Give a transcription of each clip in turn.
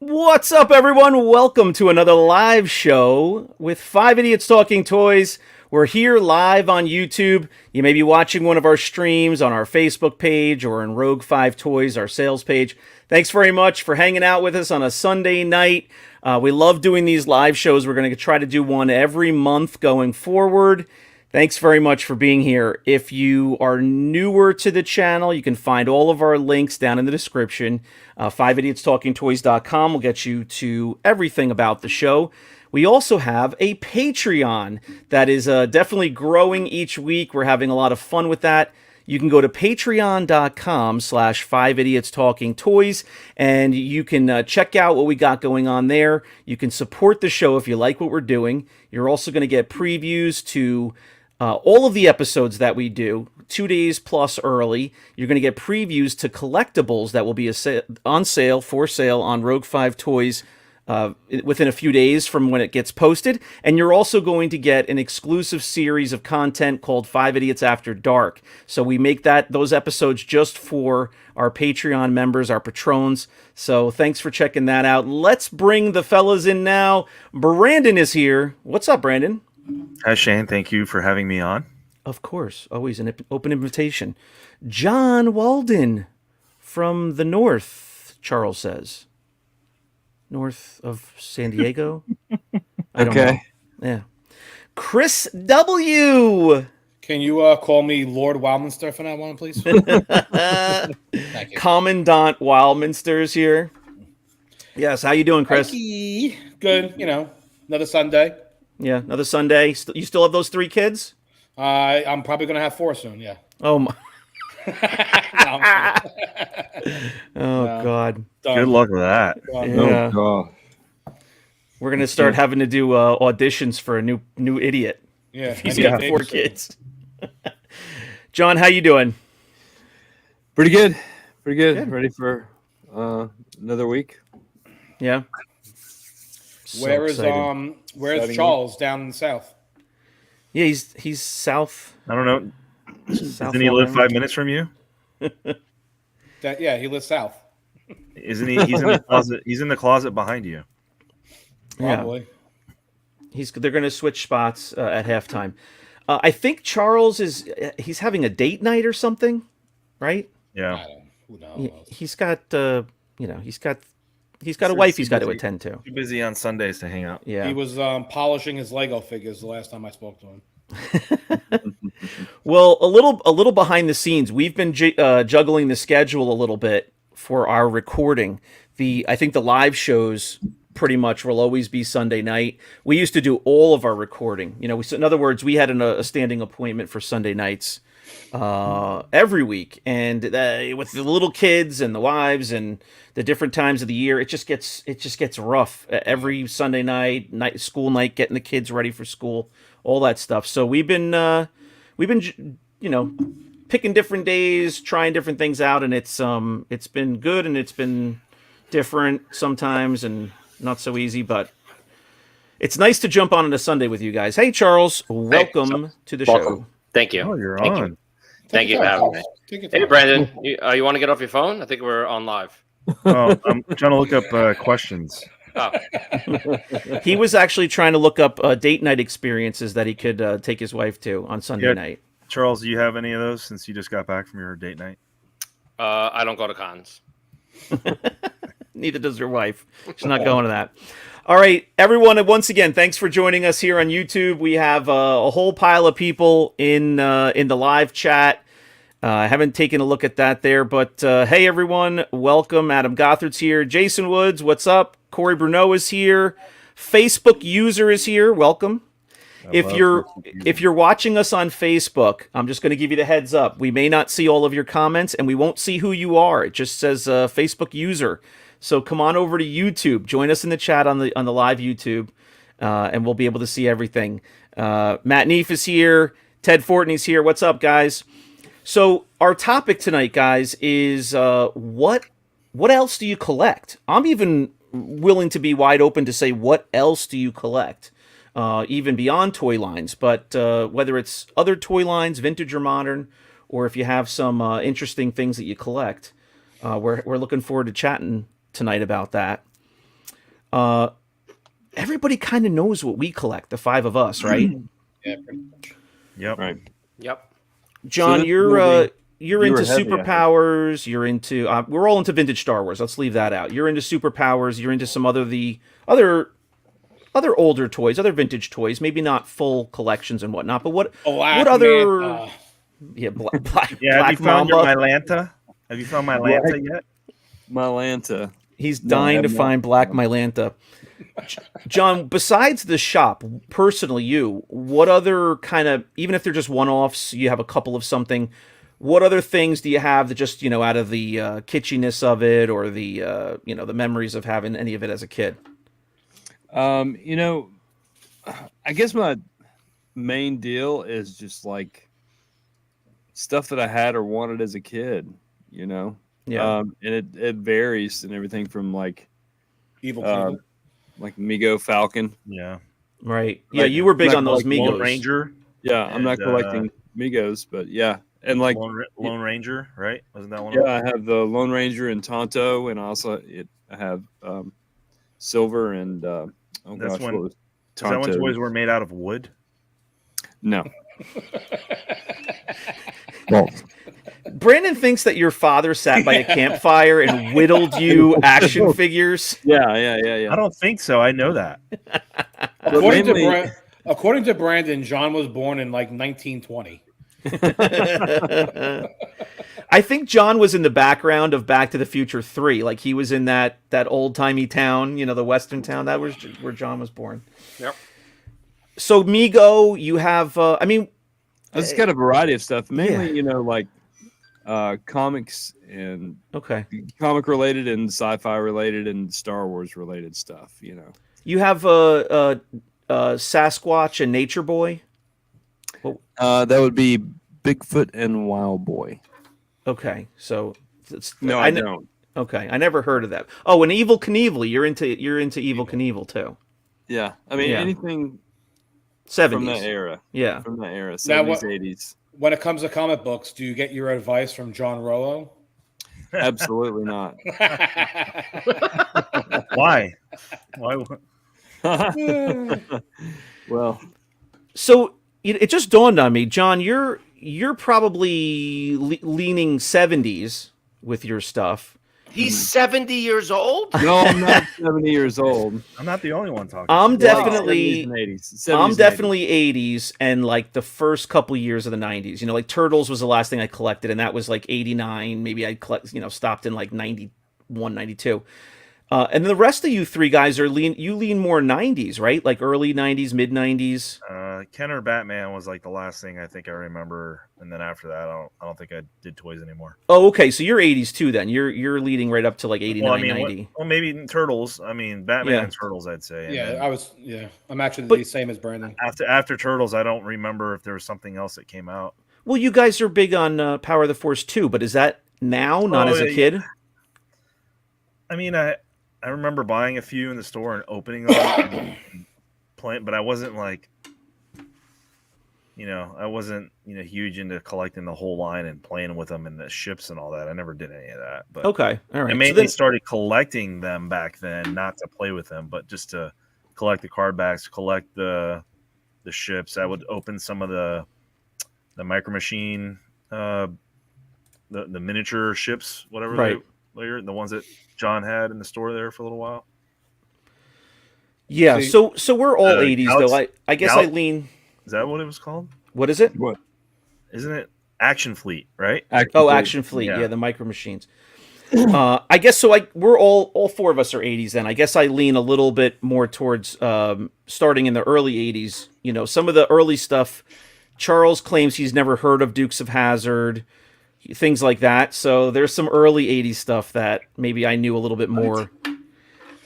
What's up, everyone? Welcome to another live show with Five Idiots Talking Toys. We're here live on YouTube. You may be watching one of our streams on our Facebook page or in Rogue 5 Toys, our sales page. Thanks very much for hanging out with us on a Sunday night. We love doing these live shows. We're going to try to do one every month going forward. Thanks very much for being here. If you are newer to the channel, you can find all of our links down in the description. 5idiotstalkingtoys.com will get you to everything about the show. We also have a Patreon that is definitely growing each week. We're having a lot of fun with that. You can go to patreon.com/5idiotstalkingtoys and you can check out what we got going on there. You can support the show if you like what we're doing. You're also going to get previews to all of the episodes that we do 2 days plus early. You're going to get previews to collectibles that will be on sale, for sale on Rogue 5 Toys within a few days from when it gets posted. And you're also going to get an exclusive series of content called 5 Idiots After Dark. So we make those episodes just for our Patreon members, our patrons. So thanks for checking that out. Let's bring the fellas in now. Brandon is here. What's up, Brandon? Hi, Shane. Thank you for having me on. Of course. Always an open invitation. John Walden from the north, Charles says. North of San Diego? I don't know. Yeah. Chris W. Can you call me Lord Wildminster for that one, please? Thank you. Commandant Wildminster's here. Yes. How you doing, Chris? Good. Another Sunday. Yeah, another Sunday. You still have those 3 kids? I'm probably going to have 4 soon, yeah. Oh, my. No, God. Good luck with that. Yeah. Oh, We're going to start having to do auditions for a new idiot. Yeah, If he's got 4 kids. John, how you doing? pretty good. Ready for another week. Yeah. So Where's Exciting Charles down in the south? Yeah, he's south. I don't know. South Doesn't he live Long 5 minutes from you? Yeah, he lives south. Isn't he? He's in the closet. He's in the closet behind you. Probably. They're going to switch spots at halftime. I think Charles he's having a date night or something, right? Yeah. Who knows? He's got he's got a wife he's got to attend to. Too busy on Sundays to hang out. Yeah. He was polishing his Lego figures the last time I spoke to him. Well, a little behind the scenes, we've been juggling the schedule a little bit for our recording. I think the live shows pretty much will always be Sunday night. We used to do all of our recording. In other words, we had a standing appointment for Sunday nights every week, and with the little kids and the wives and the different times of the year, it just gets rough every Sunday night, school night, getting the kids ready for school, all that stuff. So we've been picking different days, trying different things out, and it's been good and it's been different sometimes and not so easy, but it's nice to jump on a Sunday with you guys. Hey, Charles, welcome to the show. Thank you. Oh, you're Thank on. You. Thank you for having me. Hey, Brandon, you want to get off your phone? I think we're on live. Oh, I'm trying to look up questions. Oh. He was actually trying to look up date night experiences that he could take his wife to on Sunday night. Charles, do you have any of those since you just got back from your date night? I don't go to cons. Neither does your wife. She's not going to that. All right, everyone. Once again, thanks for joining us here on YouTube. We have a whole pile of people in the live chat. I haven't taken a look at that there, but hey, everyone, welcome. Adam Gothard's here. Jason Woods, what's up? Corey Bruneau is here. Facebook user is here. Welcome. If you're watching us on Facebook, I'm just going to give you the heads up. We may not see all of your comments, and we won't see who you are. It just says Facebook user. So come on over to YouTube. Join us in the chat on the live YouTube, and we'll be able to see everything. Matt Neef is here. Ted Fortney's here. What's up, guys? So our topic tonight, guys, is what else do you collect? I'm even willing to be wide open to say what else do you collect, even beyond toy lines. But whether it's other toy lines, vintage or modern, or if you have some interesting things that you collect, we're looking forward to chatting tonight about that. everybody kind of knows what we collect, the five of us, right? Yeah, pretty much. Yep. Right. Yep. John, this is you're gonna be- you're you into were heavy, I think. superpowers. You're into we're all into vintage Star Wars. Let's leave that out. You're into superpowers. You're into some other older toys, other vintage toys. Maybe not full collections and whatnot. But what other? Black Yeah. Have you found your Mamba. Mylanta? Have you found Mylanta yet? Mylanta. He's No, I dying to have not. find Black Mylanta. John, besides the shop, personally, what other kind of, even if they're just one-offs, you have a couple of something, what other things do you have that just, out of the kitschiness of it or the, the memories of having any of it as a kid? I guess my main deal is just like stuff that I had or wanted as a kid, Yeah. and it varies and everything from like Evil Knievel. like Mego Falcon. Yeah. Right. Yeah, Like, you were big like on those Lone Migos. Ranger. Yeah, I'm not And, collecting Migos, but yeah, and like Lone Ranger, right? Wasn't that one? yeah, I have the Lone Ranger and Tonto, and also I have Silver and That's what when- was Is that when Tonto? toys were made out of wood? No, Brandon thinks that your father sat by a campfire and whittled you action figures. yeah. I don't think so. I know that. According to Brandon, John was born in like 1920. I think John was in the background of Back to the Future 3. Like he was in that old-timey town, the western town. That was where John was born. Yep. So Mego, you have It's got a variety of stuff, mainly Yeah. like comics and okay. comic related and sci-fi related and Star Wars related stuff. You have Sasquatch and Nature Boy. That would be Bigfoot and Wild Boy. Okay, so No, I don't. Okay, I never heard of that. Oh, and Evil Knievel. You're into Evil Knievel too. Yeah, I mean Yeah. anything 70s. from that era. Yeah. From that era, Now 70s, what- 80s. When it comes to comic books, do you get your advice from John Rollo? Absolutely not. Why? Why? Well, So it just dawned on me, John. You're probably leaning 70s with your stuff. He's 70 years old. no, I'm not 70 years old. I'm not the only one talking. I'm shit. definitely 70s and 80s. I'm 70s definitely 80s and like the first couple years of the 90s. Like Turtles was the last thing I collected, and that was like 89. Maybe I stopped in like 91, 92. And then the rest of you three guys lean more 90s, right? Like early 90s, mid 90s. Kenner Batman was like the last thing I think I remember, and then after that, I don't think I did toys anymore. Oh, okay. So you're 80s too then. You're leading right up to like 89, Well, I mean, 90. well, maybe Turtles. I mean, Batman Yeah. and Turtles, I'd say. And Yeah, then I'm actually But- the same as Brandon. after Turtles, I don't remember if there was something else that came out. Well, you guys are big on Power of the Force too, but is that now, not Oh, as a yeah. kid? I mean, I remember buying a few in the store and opening them and playing, but I wasn't like, I wasn't huge into collecting the whole line and playing with them and the ships and all that. I never did any of that. But Okay, all right. I So mainly then- started collecting them back then, not to play with them, but just to collect the card backs, collect the ships. I would open some of the Micro Machine, the miniature ships, whatever Right. the ones that John had in the store there for a little while. yeah, See- so we're all 80s though. Galaxy- I guess I lean. Is that what it was called? What is it? What? Isn't it Action Fleet, right? Action Fleet. Yeah. Yeah, the Micro Machines. I guess so. We're all four of us are 80s then. I guess I lean a little bit more towards starting in the early 80s. Some of the early stuff. Charles claims he's never heard of Dukes of Hazzard, things like that. So there's some early 80s stuff that maybe I knew a little bit more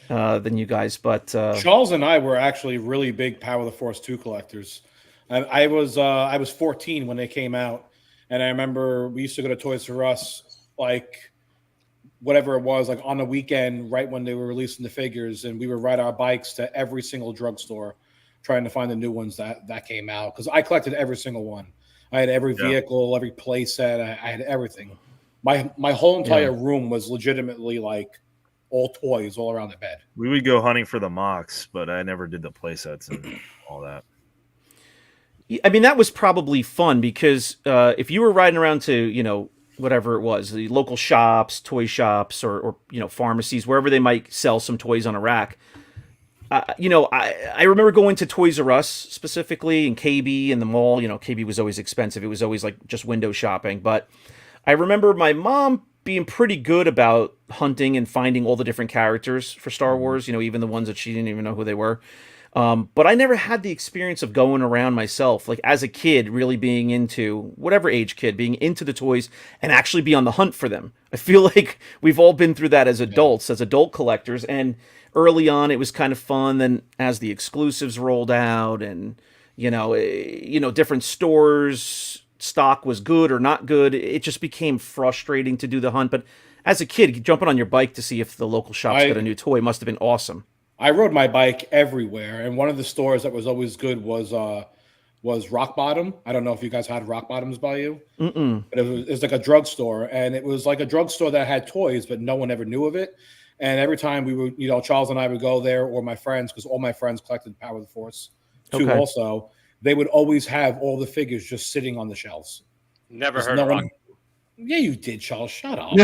than you guys. But Charles and I were actually really big Power of the Force 2 collectors. I was 14 when they came out, and I remember we used to go to Toys R Us like whatever it was, like on the weekend, right when they were releasing the figures, and we would ride our bikes to every single drugstore trying to find the new ones that came out, because I collected every single one. I had every vehicle, every play set. I had everything. My whole entire room was legitimately like all toys all around the bed. We would go hunting for the mocks, but I never did the play sets and all that. I mean, that was probably fun because if you were riding around to, whatever it was, the local shops, toy shops, or pharmacies, wherever they might sell some toys on a rack. I remember going to Toys R Us specifically and KB in the mall. KB was always expensive. It was always like just window shopping. But I remember my mom being pretty good about hunting and finding all the different characters for Star Wars, even the ones that she didn't even know who they were. But I never had the experience of going around myself, like as a kid, really being into, whatever age kid, being into the toys and actually be on the hunt for them. I feel like we've all been through that as adults, as adult collectors. And early on, it was kind of fun. Then as the exclusives rolled out and, different stores, stock was good or not good, it just became frustrating to do the hunt. But as a kid, jumping on your bike to see if the local shops got a new toy must have been awesome. I rode my bike everywhere, and one of the stores that was always good was Rock Bottom. I don't know if you guys had Rock Bottoms by you, but it was like a drugstore, and it was like a drugstore that had toys, but no one ever knew of it. And every time we would, Charles and I would go there, or my friends, because all my friends collected Power of the Force too. Okay. Also, they would always have all the figures just sitting on the shelves. Never heard of Rock. Yeah, you did, Charles. Shut up.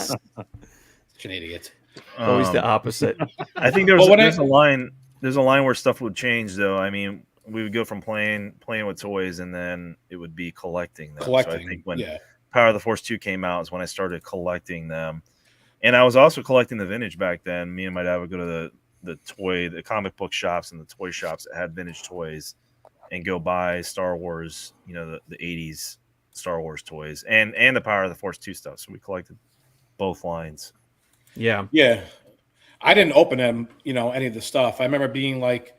Such an idiot. Always the opposite. I think there's a line where stuff would change, though. I mean, we would go from playing with toys, and then it would be collecting them. So I think when Power of the Force 2 came out is when I started collecting them. And I was also collecting the vintage back then. Me and my dad would go to the comic book shops and the toy shops that had vintage toys and go buy Star Wars, the 80s Star Wars toys and the Power of the Force 2 stuff. So we collected both lines. Yeah. I didn't open them, any of the stuff. I remember being like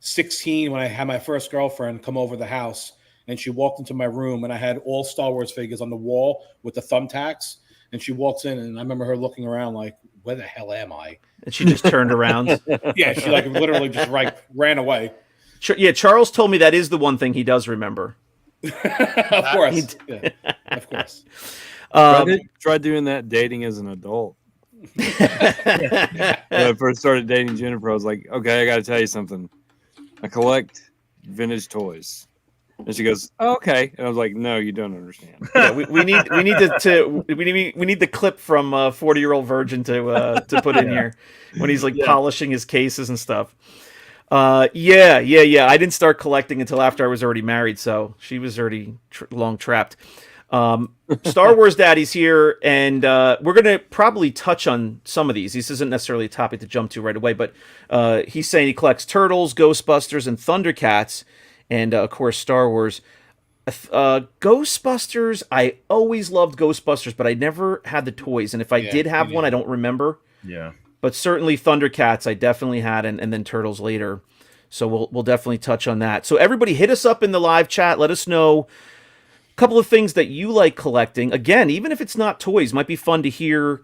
16 when I had my first girlfriend come over the house, and she walked into my room, and I had all Star Wars figures on the wall with the thumbtacks. And she walks in, and I remember her looking around like, "Where the hell am I?" And she just turned around. Yeah, she literally just ran away. Yeah, Charles told me that is the one thing he does remember. Of course, of course. Try doing that dating as an adult. When I first started dating Jennifer, I was like, okay, I got to tell you something. I collect vintage toys. And she goes, oh, okay. And I was like, no, you don't understand. Yeah, we need the clip from 40-Year-Old Virgin to put in here when he's polishing his cases and stuff. Yeah. I didn't start collecting until after I was already married, so she was already long trapped. Star Wars Daddy's here, and we're going to probably touch on some of these. This isn't necessarily a topic to jump to right away, but he's saying he collects Turtles, Ghostbusters, and Thundercats, and of course Star Wars. Ghostbusters, I always loved Ghostbusters, but I never had the toys, and if I did have one, I don't remember. Yeah. But certainly Thundercats I definitely had, and then Turtles later. So we'll definitely touch on that. So everybody hit us up in the live chat. Let us know couple of things that you like collecting. Again, even if it's not toys, might be fun to hear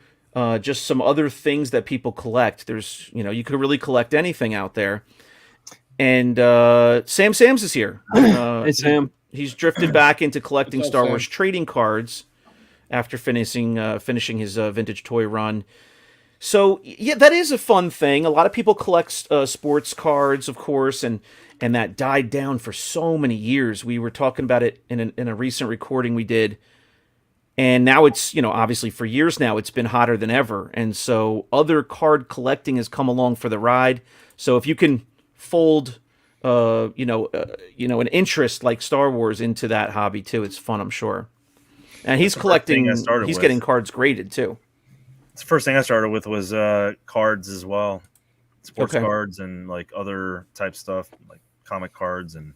just some other things that people collect. There's, you could really collect anything out there. And Sam's is here. Hey, Sam. He's drifted back into collecting What's up, Star Sam? Wars trading cards after finishing his vintage toy run. So, yeah, that is a fun thing. A lot of people collect sports cards, of course, and that died down for so many years. We were talking about it in a recent recording we did, and now it's, obviously for years now, it's been hotter than ever. And so other card collecting has come along for the ride. So if you can fold, an interest like Star Wars into that hobby too, it's fun, I'm sure. And he's collecting, he's getting cards graded too. It's the first thing I started with was cards as well. Sports cards and like other type stuff, like comic cards and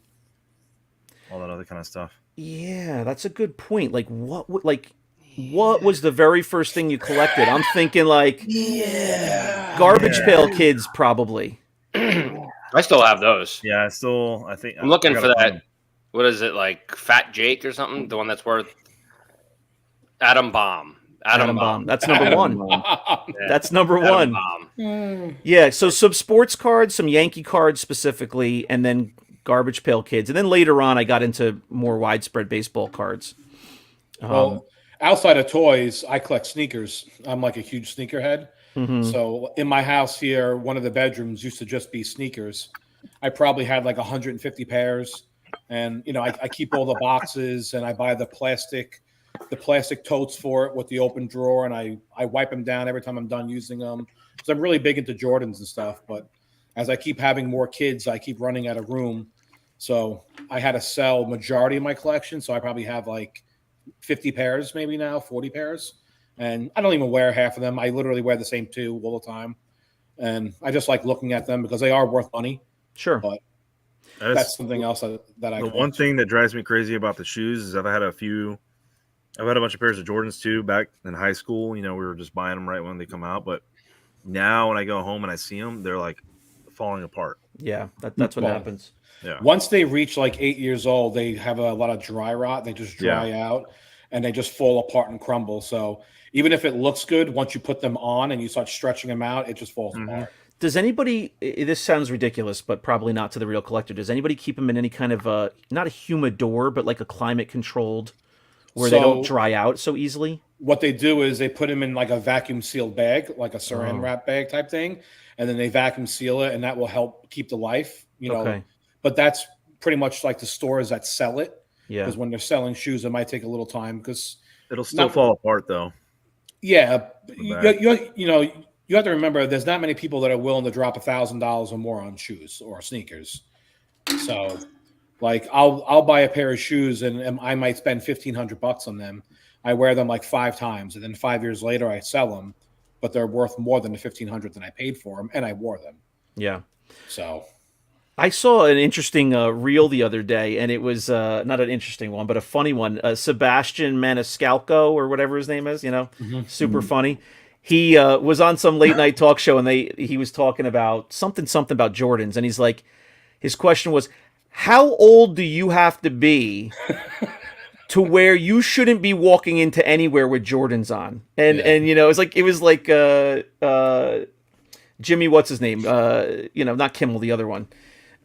all that other kind of stuff. Yeah, that's a good point. Like what was the very first thing you collected? I'm thinking Garbage Pail Kids probably. I still have those. Yeah, I think I'm looking for that. What is it, like Fat Jake or something? The one that's worth Atom Bomb. Atom Bomb. That's number one. That's number one. Yeah, so some sports cards, some Yankee cards specifically, and then Garbage Pail Kids. And then later on, I got into more widespread baseball cards. Well, outside of toys, I collect sneakers. I'm like a huge sneakerhead. Mhm. So in my house here, one of the bedrooms used to just be sneakers. I probably had like 150 pairs, and I keep all the boxes, and I buy the plastic totes for it with the open drawer, and I wipe them down every time I'm done using them. So I'm really big into Jordans and stuff. But as I keep having more kids, I keep running out of room. So I had to sell majority of my collection. So I probably have like 50 pairs, maybe now 40 pairs, and I don't even wear half of them. I literally wear the same two all the time, and I just like looking at them because they are worth money. Sure. But that's something else that I. The one thing that drives me crazy about the shoes is I've had a bunch of pairs of Jordans too back in high school. We were just buying them right when they come out, but now when I go home and I see them, they're like falling apart. Yeah, that's what happens. Yeah. Once they reach like 8 years old, they have a lot of dry rot. They just dry out, and they just fall apart and crumble. So even if it looks good, once you put them on and you start stretching them out, it just falls apart. Does anybody? This sounds ridiculous, but probably not to the real collector. Does anybody keep them in any kind of not a humidor, but like a climate controlled, where they don't dry out so easily? What they do is they put them in like a vacuum sealed bag, like a saran wrap bag type thing, and then they vacuum seal it, and that will help keep the life. Okay. But that's pretty much like the stores that sell it. Yeah. Because when they're selling shoes, it might take a little time because it'll still fall apart though. Yeah, you have to remember there's not many people that are willing to drop $1,000 or more on shoes or sneakers. So, like, I'll buy a pair of shoes and I might spend $1,500 on them. I wear them like 5 times, and then 5 years later I sell them, but they're worth more than the $1,500 that I paid for them, and I wore them. Yeah. So. I saw an interesting reel the other day, and it was not an interesting one, but a funny one. Sebastian Maniscalco, or whatever his name is, super funny. He was on some late night talk show, and he was talking about something about Jordans, and he's like, his question was, how old do you have to be to where you shouldn't be walking into anywhere with Jordans on? And it was like Jimmy, what's his name? Not Kimmel, the other one.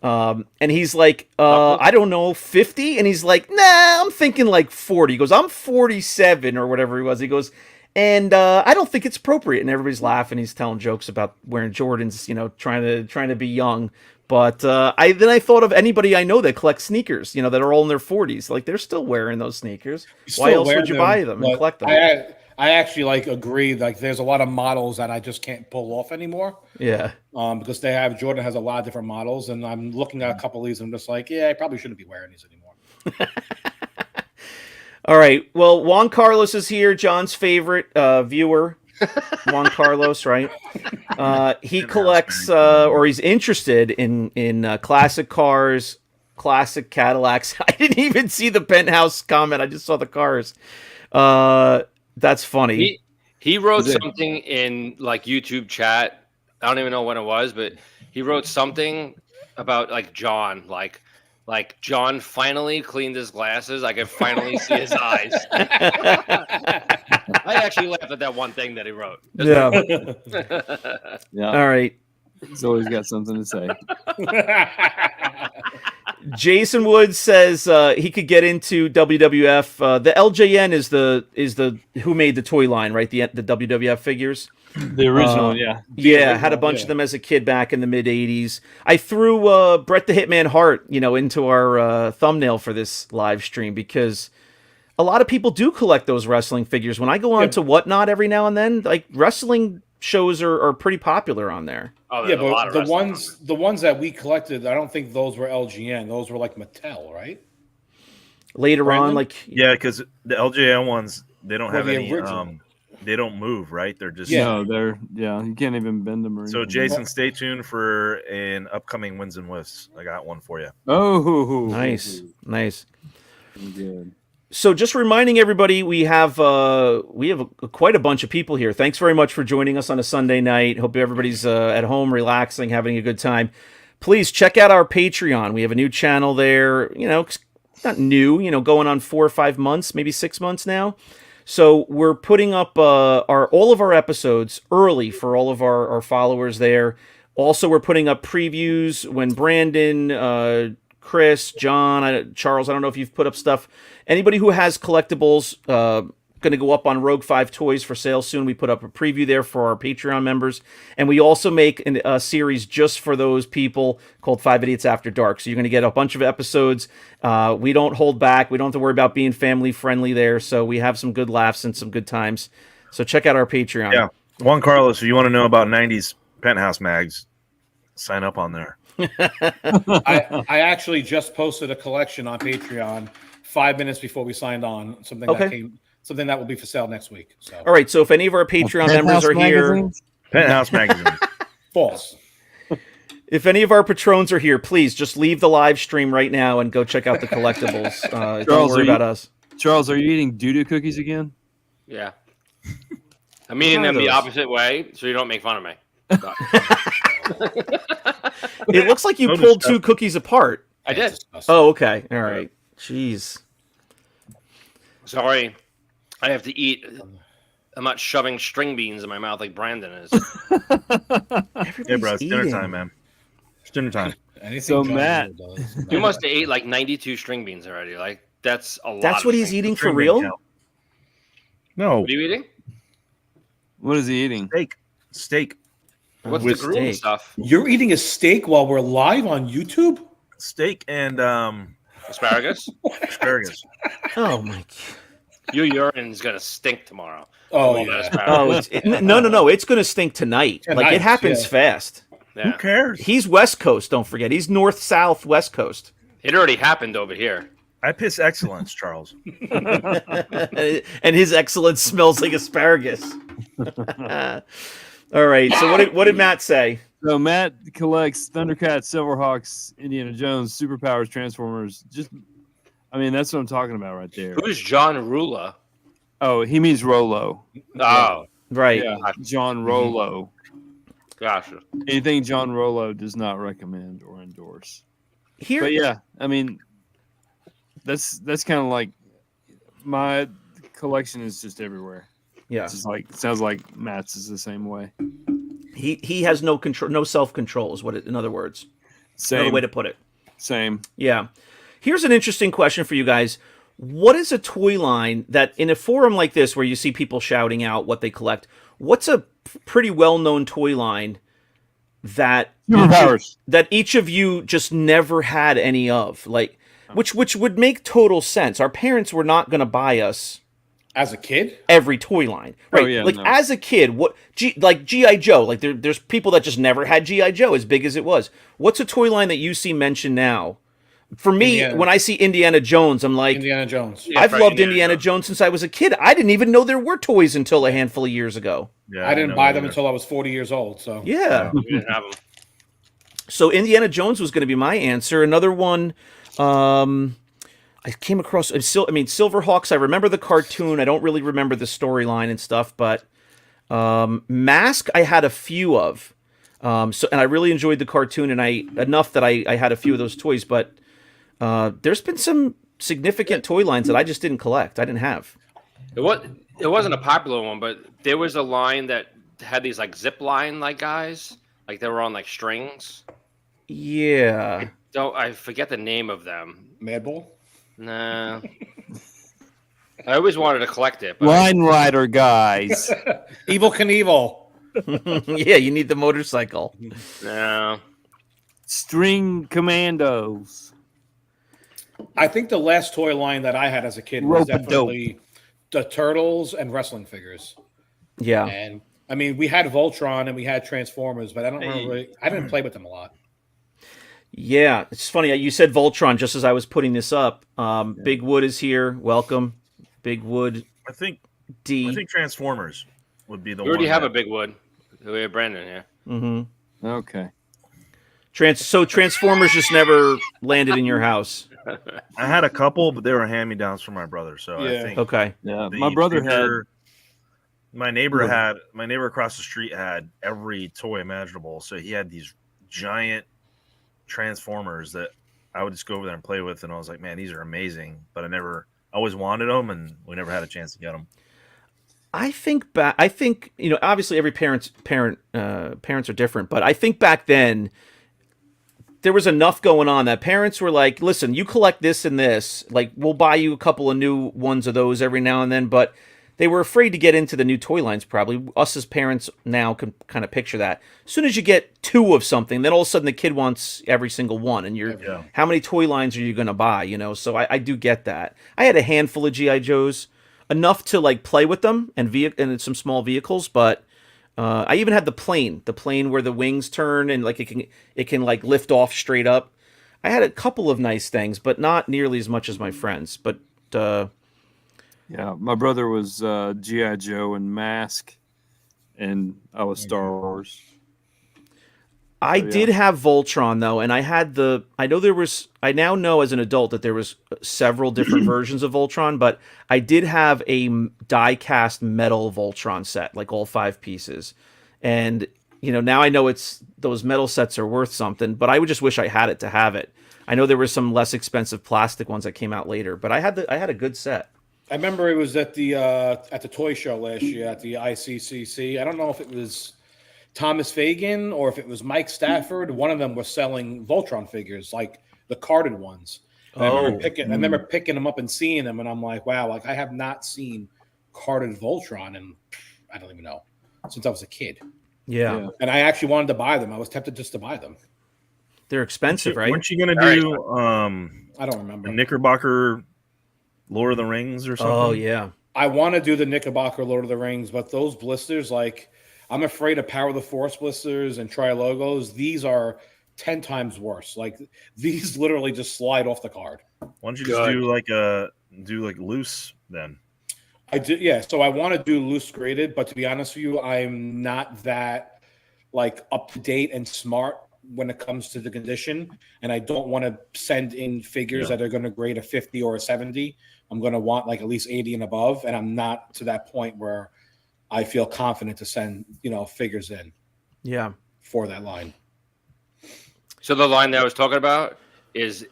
And he's like, I don't know, 50? And he's like, nah, I'm thinking like 40. He goes, I'm 47 or whatever he was. He goes, and I don't think it's appropriate. And everybody's laughing. He's telling jokes about wearing Jordans, trying to be young. But I thought of anybody I know that collects sneakers, that are all in their 40s. Like, they're still wearing those sneakers. Why else would you buy them and collect them? I actually agree. Like, there's a lot of models that I just can't pull off anymore. Yeah. Because Jordan has a lot of different models, and I'm looking at a couple of these, and I'm just like, yeah, I probably shouldn't be wearing these anymore. All right. Well, Juan Carlos is here, John's favorite viewer. Juan Carlos, right? He collects, or he's interested in classic cars, classic Cadillacs. I didn't even see the penthouse comment. I just saw the cars. That's funny. He wrote something in like YouTube chat. I don't even know when it was, but he wrote something about like John, like John finally cleaned his glasses. I could finally see his eyes. I actually laughed at that one thing that he wrote. Yeah. Yeah. All right. He's always got something to say. Jason Woods says he could get into WWF. The LJN is the who made the toy line, right? The WWF figures. The original, yeah. Yeah, had a bunch of them as a kid back in the mid '80s. I threw Bret the Hitman Hart, into our thumbnail for this live stream because a lot of people do collect those wrestling figures. When I go on to Whatnot every now and then, like wrestling shows are pretty popular on there. Oh, yeah, but the ones that we collected, I don't think those were LGN. Those were like Mattel, right? Later on, like because the LJN ones, they don't have any. Original. They don't move, right? They're just you can't even bend them or anything. So Jason, stay tuned for an upcoming Wins and Whiffs. I got one for you. Oh, nice. Good. So just reminding everybody, we have quite a bunch of people here. Thanks very much for joining us on a Sunday night. Hope everybody's at home, relaxing, having a good time. Please check out our Patreon. We have a new channel there. Not new. Going on 4 or 5 months, maybe 6 months now. So we're putting up all of our episodes early for all of our followers there. Also, we're putting up previews when Brandon, Chris, John, Charles, I don't know if you've put up stuff. Anybody who has collectibles, going to go up on Rogue 5 Toys for sale soon. We put up a preview there for our Patreon members. And we also make a series just for those people called 5 Idiots After Dark. So you're going to get a bunch of episodes. We don't hold back. We don't have to worry about being family friendly there. So we have some good laughs and some good times. So check out our Patreon. Yeah. Juan Carlos, if you want to know about 90s Penthouse mags, sign up on there. I actually just posted a collection on Patreon 5 minutes before we signed on. Something that will be for sale next week. So. All right. So if any of our Patreon members are here, Penthouse magazine. False. if any of our patrons are here, please just leave the live stream right now and go check out the collectibles. Don't worry about us. Charles, are you eating doo-doo cookies again? Yeah. I'm eating them the opposite way, so you don't make fun of me. It looks like you pulled two cookies apart. I did. Oh, okay. All right. Jeez. Sorry. I have to eat. I'm not shoving string beans in my mouth like Brandon is. Hey, bro, it's dinner time, man. It's dinner time. So, Matt, you must have ate like 92 string beans already. Like, that's a lot. That's what he's eating for real? No. What are you eating? what is he eating? Steak. What's With the green steak. stuff? You're eating a steak while we're live on YouTube? Steak and Asparagus? asparagus. Oh, my God. Your urine's going to stink tomorrow. Oh, About yeah. asparagus. No. It's going to stink tonight. Like, Tonight, it happens yeah. fast. Yeah. Who cares? He's West Coast, don't forget. He's North, South, West Coast. It already happened over here. I piss excellence, Charles. And his excellence smells like asparagus. All right. So what did Matt say? So Matt collects Thundercats, Silverhawks, Indiana Jones, Superpowers, Transformers. That's what I'm talking about right there. Who's John Rula? Oh, he means Rolo. Oh, Right. Yeah, John Rolo. gotcha. Anything John Rolo does not recommend or endorse. Here, But yeah, that's kind of like my collection is just everywhere. yeah. It's just like sounds like Matt's is the same way. He has no control, no self-control is what it, in other words. Another Same way to put it. Same. Yeah. Here's an interesting question for you guys. What is a toy line that in a forum like this where you see people shouting out what they collect, what's a pretty well-known toy line that Superpowers. that each of you just never had any of? Like which would make total sense. Our parents were not going to buy us As a kid? every toy line, right? yeah, like no. as a kid, like GI Joe, like there's people that just never had GI Joe as big as it was. What's a toy line that you see mentioned now? For me, Indiana. when I see Indiana Jones, I'm like, Indiana Jones. Yeah, I've right, loved Indiana Indiana Jones since I was a kid. I didn't even know there were toys until a handful of years ago. Yeah, I didn't know buy them either. until I was 40 years old. So Yeah. We didn't have them. So Indiana Jones was going to be my answer. Another one, I came across. Silverhawks. I remember the cartoon. I don't really remember the storyline and stuff. But Mask, I had a few of. And I really enjoyed the cartoon, and enough that I had a few of those toys. But there's been some significant toy lines that I just didn't collect. I didn't have. It wasn't a popular one, but there was a line that had these like zip line like guys, like they were on like strings. Yeah. I forget the name of them. Madball? Nah. I always wanted to collect it. But Line Rider guys. Evil Knievel. Yeah, you need the motorcycle. no. String Commandos. I think the last toy line that I had as a kid was Rope-a-dope. definitely the Turtles and wrestling figures. Yeah. And I mean, we had Voltron and we had Transformers, but I didn't play with them a lot. Yeah, it's funny. You said Voltron just as I was putting this up. Big Wood is here. Welcome, Big Wood I think D. Transformers would be the We already one. have that- a big wood. We have Brandon here. Mm-hmm. Okay. So Transformers just never landed in your house. I had a couple, but they were hand-me-downs from my brother. So I Yeah. think Okay. Yeah. the My brother bigger- my neighbor across the street had every toy imaginable. So he had these giant Transformers that I would just go over there and play with, and I was like, man, these are amazing. But I always wanted them, and we never had a chance to get them. I think obviously every parents are different, but I think back then there was enough going on that parents were like, listen, you collect this and this, like we'll buy you a couple of new ones of those every now and then, but they were afraid to get into the new toy lines. Probably us as parents now can kind of picture that. As soon as you get 2 of something, then all of a sudden the kid wants every single one, and you're Yeah. how many toy lines are you going to buy? So I do get that. I had a handful of GI Joes, enough to like play with them and some small vehicles, but I even had the plane where the wings turn and like it can like lift off straight up. I had a couple of nice things, but not nearly as much as my friends. But Yeah, my brother was GI Joe and Mask, and I was Star Wars. I yeah. did have Voltron though, and I now know as an adult that there was several different versions of Voltron, but I did have a die-cast metal Voltron set, like all 5 pieces. And now I know those metal sets are worth something, but I would just wish I had it to have it. I know there were some less expensive plastic ones that came out later, but I had a good set. I remember it was at the toy show last year at the ICCC. I don't know if it was Thomas Fagan or if it was Mike Stafford. One of them was selling Voltron figures, like the carded ones. And I remember picking them up and seeing them, and I'm like, wow, like I have not seen carded Voltron, and I don't even know, since I was a kid. Yeah. And I actually wanted to buy them. I was tempted just to buy them. They're expensive, right? Weren't you gonna do I don't remember. Knickerbocker Lord of the Rings or something? Oh yeah. I want to do the Knickerbocker Lord of the Rings, but those blisters, like, I'm afraid of Power of the Force blisters and Tri-Logos. These are 10 times worse. Like, these literally just slide off the card. Why don't you just do like loose then? I do, yeah. So I want to do loose graded, but to be honest with you, I'm not that like up to date and smart when it comes to the condition, and I don't want to send in figures that are going to grade a 50 or a 70. I'm going to want like at least 80 and above, and I'm not to that point where I feel confident to send figures in. Yeah. For that line. So the line that I was talking about is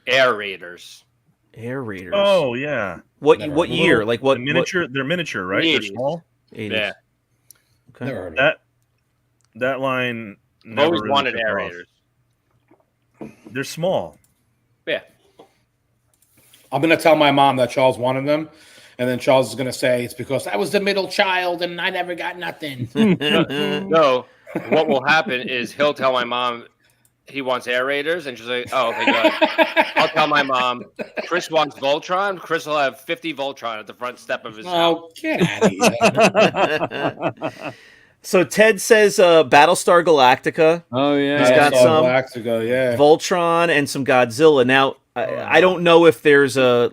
Air Raiders. Air Raiders. Oh yeah. What year? Like what? Miniature? They're miniature, right? They're small. 80s. Yeah. Okay. Never heard of That line. I've always really wanted took Air off. Raiders. They're small. Yeah. I'm going to tell my mom that Charles wanted them, and then Charles is going to say it's because I was the middle child and I never got nothing. No, what will happen is he'll tell my mom he wants Air Raiders, and she's like, "Oh, okay, good." I'll tell my mom Chris wants Voltron. Chris will have 50 Voltron at the front step of his house. Oh, get out of here. So Ted says Battlestar Galactica, Oh yeah, He's got some. Galactica, yeah. Voltron, and some Godzilla. Now, I don't know if there's a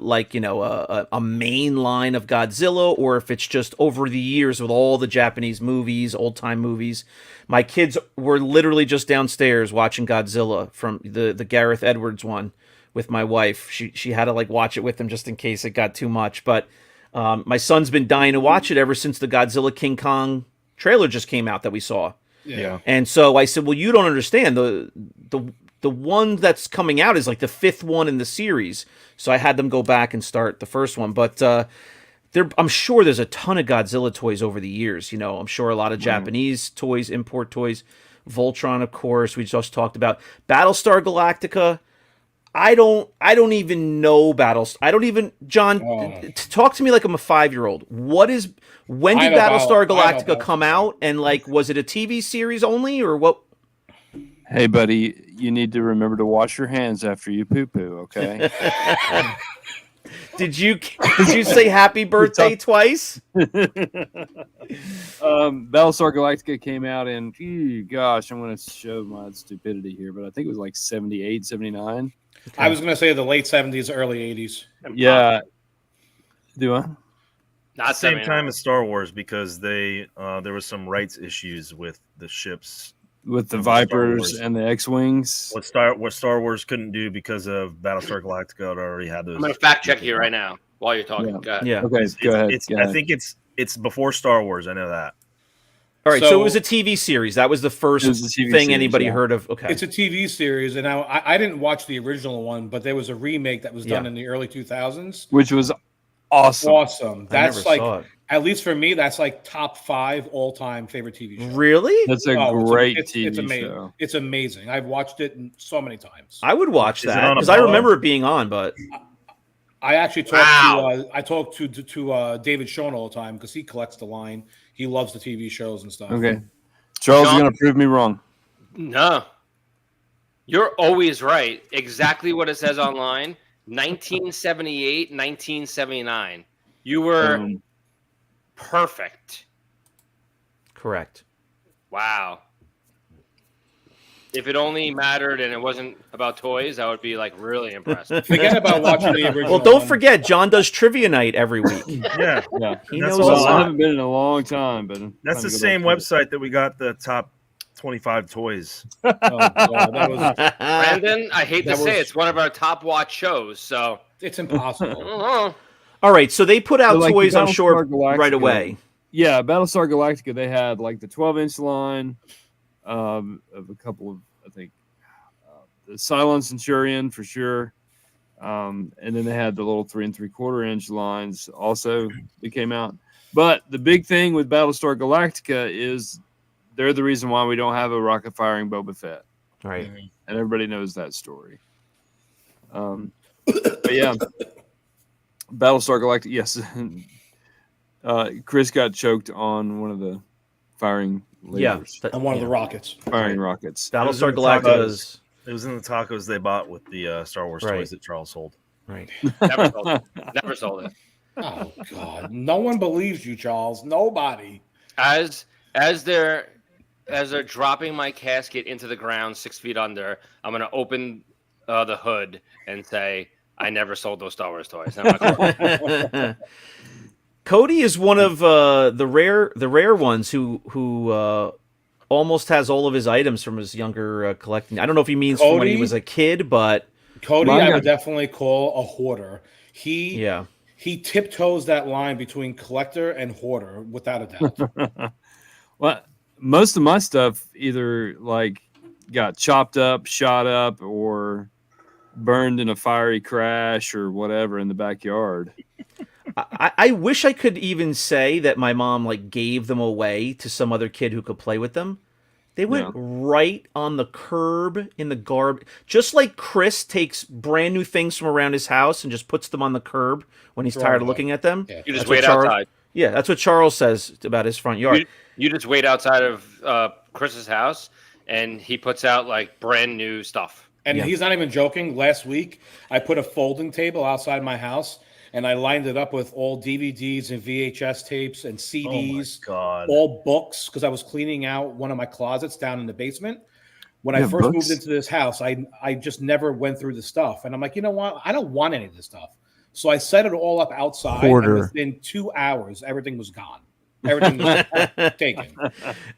main line of Godzilla, or if it's just over the years with all the Japanese movies, old time movies. My kids were literally just downstairs watching Godzilla from the Gareth Edwards one with my wife. She had to like watch it with them just in case it got too much. But my son's been dying to watch it ever since the Godzilla King Kong trailer just came out that we saw. Yeah. And so I said, well, you don't understand. The one that's coming out is like the 5th one in the series. So I had them go back and start the first one. But I'm sure there's a ton of Godzilla toys over the years. I'm sure a lot of Japanese toys, import toys. Voltron, of course, we just talked about. Battlestar Galactica. I don't even know Battles. I don't even, John, talk to me like I'm a 5-year-old. When did Battlestar Galactica come out? And like, was it a TV series only, or what? Hey, buddy, you need to remember to wash your hands after you poo-poo, okay? Did you say happy birthday twice? Battlestar Galactica came out in, gosh, I'm going to show my stupidity here, but I think it was like 78, 79. Okay. I was going to say the late 70s, early 80s. Yeah. Do I? Not same time as Star Wars, because there was some rights issues with the ships. With the Vipers and the X-Wings. What Star Wars couldn't do because of Battlestar Galactica, it already had those. I'm going to fact check you right now while you're talking. Yeah. Okay, go ahead. I think it's before Star Wars. I know that. All right, so it was a TV series. That was the first thing anybody heard of. Okay, it's a TV series, and I didn't watch the original one, but there was a remake that was done in the early 2000s, which was awesome. Awesome. That's like, at least for me, that's like top 5 all-time favorite TV show. Really? That's a great TV show. It's amazing. I've watched it so many times. I would watch that because I remember it being on, but I actually talk to David Schoen all the time because he collects the line. He loves the TV shows and stuff. Okay. Charles is John- going to prove me wrong. No. You're always right. Exactly what it says online. 1978, 1979. You were perfect. Correct. Wow. If it only mattered and it wasn't about toys, I would be like really impressed. Forget about watching the original. Well, don't one. forget, John does trivia night every week. Yeah, Yeah. He That's knows a what- I lot. haven't been in a long time, but that's the same website that we got the top 25 toys. Oh, God, that was, Brandon, I hate to That say was- it's one of our top watch shows. So it's I impossible. don't know. All right, so they put out So, like, toys, I'm Battlestar sure, Galactica- right away. Yeah, Battlestar Galactica, they had like the 12-inch line of a couple of, I think, the Cylon Centurion for sure. And then they had the little 3 3/4-inch lines also that came out. But the big thing with Battlestar Galactica is they're the reason why we don't have a rocket firing Boba Fett. Right. And everybody knows that story. But yeah, Battlestar Galactica, yes. Chris got choked on one of the firing Yeah. lasers, On one of the rockets. firing rockets. Battlestar It was in the Galactica's. It was in the tacos they bought with the Star Wars Right. toys that Charles sold. Right. Never sold it. Never sold it. Oh God, no one believes you, Charles. Nobody. As they're dropping my casket into the ground 6 feet under, I'm gonna open the hood and say, "I never sold those Star Wars toys." I'm not Cody is one of the rare ones who almost has all of his items from his younger collecting. I don't know if he means from when he Cody? was a kid, but Cody, Mine I got- would definitely call a hoarder. He tiptoes that line between collector and hoarder, without a doubt. Well, most of my stuff either like got chopped up, shot up, or burned in a fiery crash or whatever in the backyard. I wish I could even say that my mom like gave them away to some other kid who could play with them. They went Yeah. right on the curb in the garbage, just like Chris takes brand new things from around his house and just puts them on the curb when he's tired of looking at them. Yeah. You just That's what wait Charles- outside. Yeah, that's what Charles says about his front yard. You just wait outside of Chris's house, and he puts out like brand new stuff. And Yeah. he's not even joking. Last week, I put a folding table outside my house, and I lined it up with all DVDs and VHS tapes and CDs, Oh my God. all books, because I was cleaning out one of my closets down in the basement. When I You first have books? moved into this house, I just never went through the stuff. And I'm like, you know what? I don't want any of this stuff. So I set it all up outside. Hoarder. And within 2 hours, everything was gone. Everything was taken.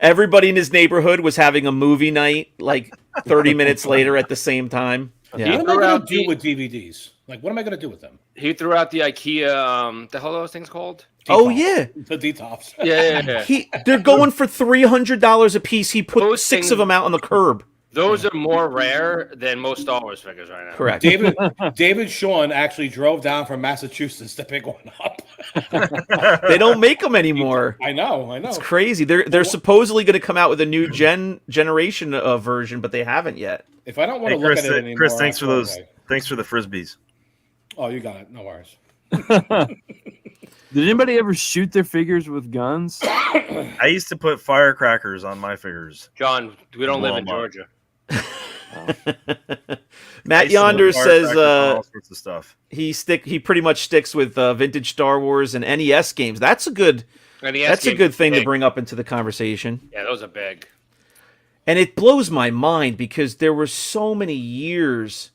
Everybody in his neighborhood was having a movie night like 30 minutes later at the same time. What Yeah. am I Throw going out to do the- with DVDs? Like, what am I going to do with them? He threw out the IKEA. The hell are those things called? Oh Detox. yeah. The detox. Yeah. They're going for $300 a piece. He put Those 6 things- of them out on the curb. Those are more rare than most Star Wars figures right now. Correct. David Sean actually drove down from Massachusetts to pick one up. They don't make them anymore. I know. It's crazy. They're supposedly going to come out with a new generation version, but they haven't yet. If I don't want Hey, to look Chris, at it anymore, Chris, thanks I'll for throw it those. away. Thanks for the frisbees. Oh, you got it. No worries. Did anybody ever shoot their figures with guns? I used to put firecrackers on my figures. John, we don't live in Walmart. Georgia. I Matt used to put Yonder firecrackers says on all sorts of stuff. he pretty much sticks with vintage Star Wars and NES games. That's a good NES that's a games good are thing to big. bring up into the conversation. Yeah, those are big. And it blows my mind because there were so many years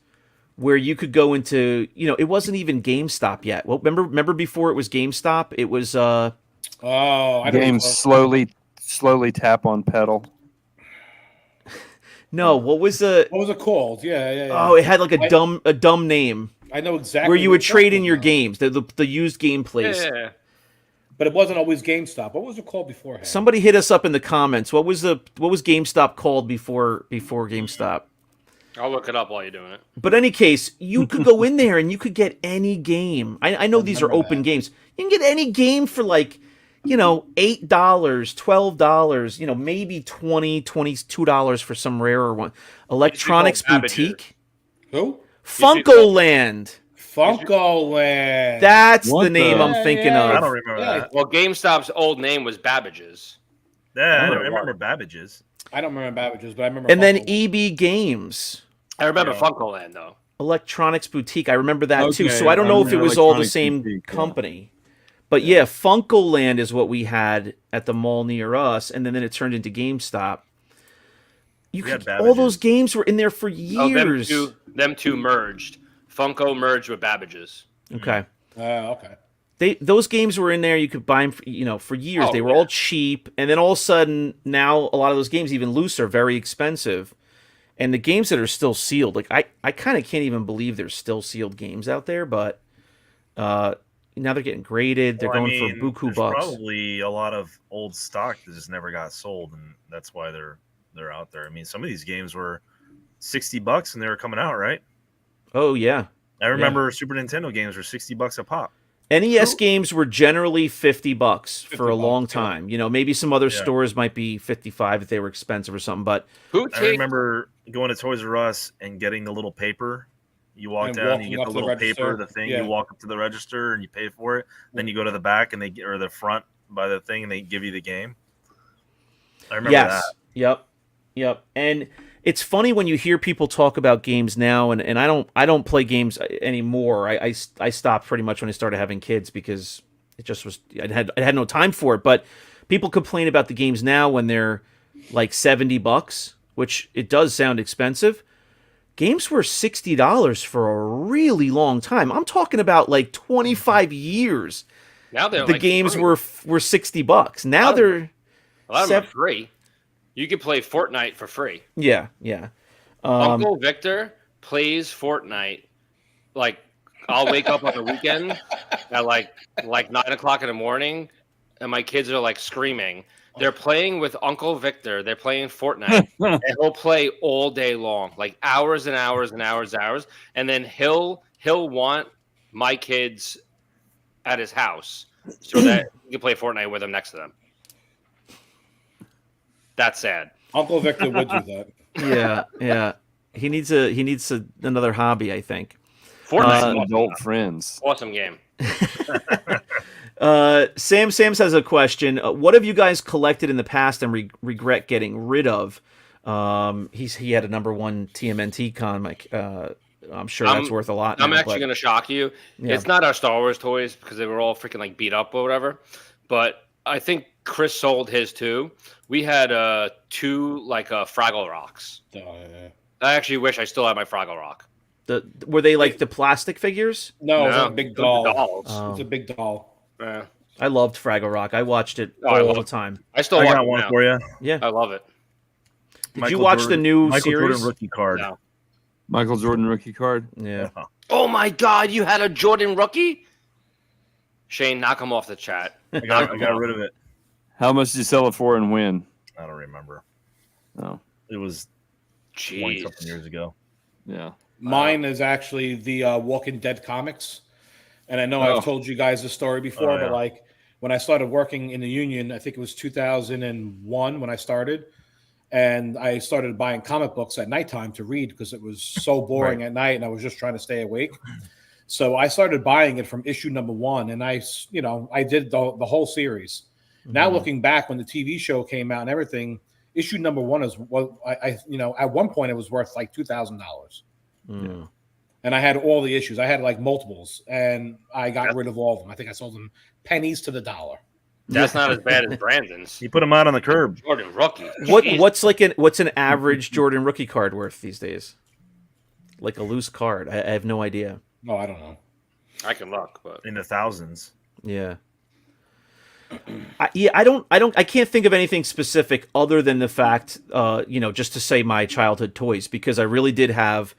where you could go into, it wasn't even GameStop yet. Well, remember before it was GameStop, it was Oh, I don't Games slowly tap on pedal. no, what was the What was it called? Yeah. Oh, it had like a dumb name I know exactly. where you what would you're trade talking in your about. games, the used game place. Yeah. But it wasn't always GameStop. What was it called beforehand? Somebody hit us up in the comments. What was GameStop called before GameStop? I'll look it up while you're doing it. But in any case, you could go in there and you could get any game. I know these are remember open that. games. You can get any game for like, $8, $12, maybe $20, $22 for some rarer one. Electronics called Boutique. Who? Funko Land. Funko Land. That's What the name the- I'm thinking Yeah, I of. don't remember Yeah. that. Well, GameStop's old name was Babbage's. Yeah, I Oh, don't remember Babbage's. I don't remember Babbage's, but I remember. And then Funko Land. EB Games, I remember Yeah. Funko Land though. Electronics Boutique. I remember that too. Okay, So I don't I know if it remember was all the Electronics same Boutique, yeah. company. But yeah, Funko Land is what we had at the mall near us, and then it turned into GameStop. You We had could, all those Babbage's. games were in there for Oh, years. them two merged. Funko merged with Babbage's. Okay. Okay. Those games were in there. You could buy them, for years. Oh, they were yeah. all cheap, and then all of a sudden, now a lot of those games, even loose, are very expensive. And the games that are still sealed, like I kind of can't even believe there's still sealed games out there. But now they're getting graded. They're Well, going for buku there's bucks. probably a lot of old stock that just never got sold, and that's why they're out there. I mean, some of these games were $60 and they were coming out, right? Oh yeah, I remember Super Nintendo games were $60 a pop. NES games were generally $50 for a long $50, yeah. time. Maybe some other Yeah. stores might be 55 if they were expensive or something. But Who I takes remember going to Toys R Us and getting the little paper. You walk And down, walking you get up the to the little paper, register. the thing. Yeah. You walk up to the register and you pay for it. Then you go to the back and or the front by the thing, and they give you the game. I remember that. Yep. And it's funny when you hear people talk about games now, and I don't play games anymore. I stopped pretty much when I started having kids because it just was I had no time for it. But people complain about the games now when they're like $70, which it does sound expensive. Games were $60 for a really long time. I'm talking about like 25 years. now they're The like games free. were $60. Now they're a lot of them are free. You could play Fortnite for free. yeah. Uncle Victor plays Fortnite. Like I'll wake up on the weekend at like 9:00 in the morning, and my kids are like screaming. They're playing with Uncle Victor. They're playing Fortnite, and he'll play all day long, like hours and hours and hours and hours. And then he'll want my kids at his house so that he can play Fortnite with them next to them. That's sad. Uncle Victor would do that. Yeah. He needs another hobby, I think. Fortnite, Adult friends. awesome game. Sam's has a question. What have you guys collected in the past and regret getting rid of? He had a #1 TMNT comic. I'm sure that's worth a lot. I'm now, actually but- going to shock you. Yeah. It's not our Star Wars toys because they were all freaking like beat up or whatever. But I think Chris sold his too. We had 2 like Fraggle Rocks. I actually wish I still had my Fraggle Rock. Were they like the plastic figures? No, it's No, a big those are doll. dolls. Oh. It's a big doll. Yeah. I loved Fraggle Rock. I watched it Oh, I all love the it. time. I still I watch got them one now. for you. Yeah. I love it. Did you watch the new Michael series? Jordan rookie card. No. Michael Jordan rookie card. Yeah. Oh my God, you had a Jordan rookie? Shane, knock him off the chat. I got rid of it. How much did you sell it for and when? I don't remember. Oh, It was 20 something Jeez. years ago. yeah. Mine is actually the Walking Dead comics. And I know Oh. I've told you guys this story before, Oh, yeah. but like when I started working in the union, I think it was 2001 when I started. And I started buying comic books at nighttime to read because it was so boring at night and I was just trying to stay awake. So I started buying it from issue #1 and I did the whole series. Now looking back when the TV show came out and everything, issue #1 is what at one point it was worth like $2,000. Mm. And I had all the issues. I had like multiples and I got rid of all of them. I think I sold them pennies to the dollar. That's not as bad as Brandon's. You put them out on the curb. Jordan rookie. Jeez. What's an average Jordan rookie card worth these days? Like a loose card. I have no idea. Oh, I don't know. I can look, but In the thousands. Yeah. I can't think of anything specific other than the fact, just to say my childhood toys, because I really did have,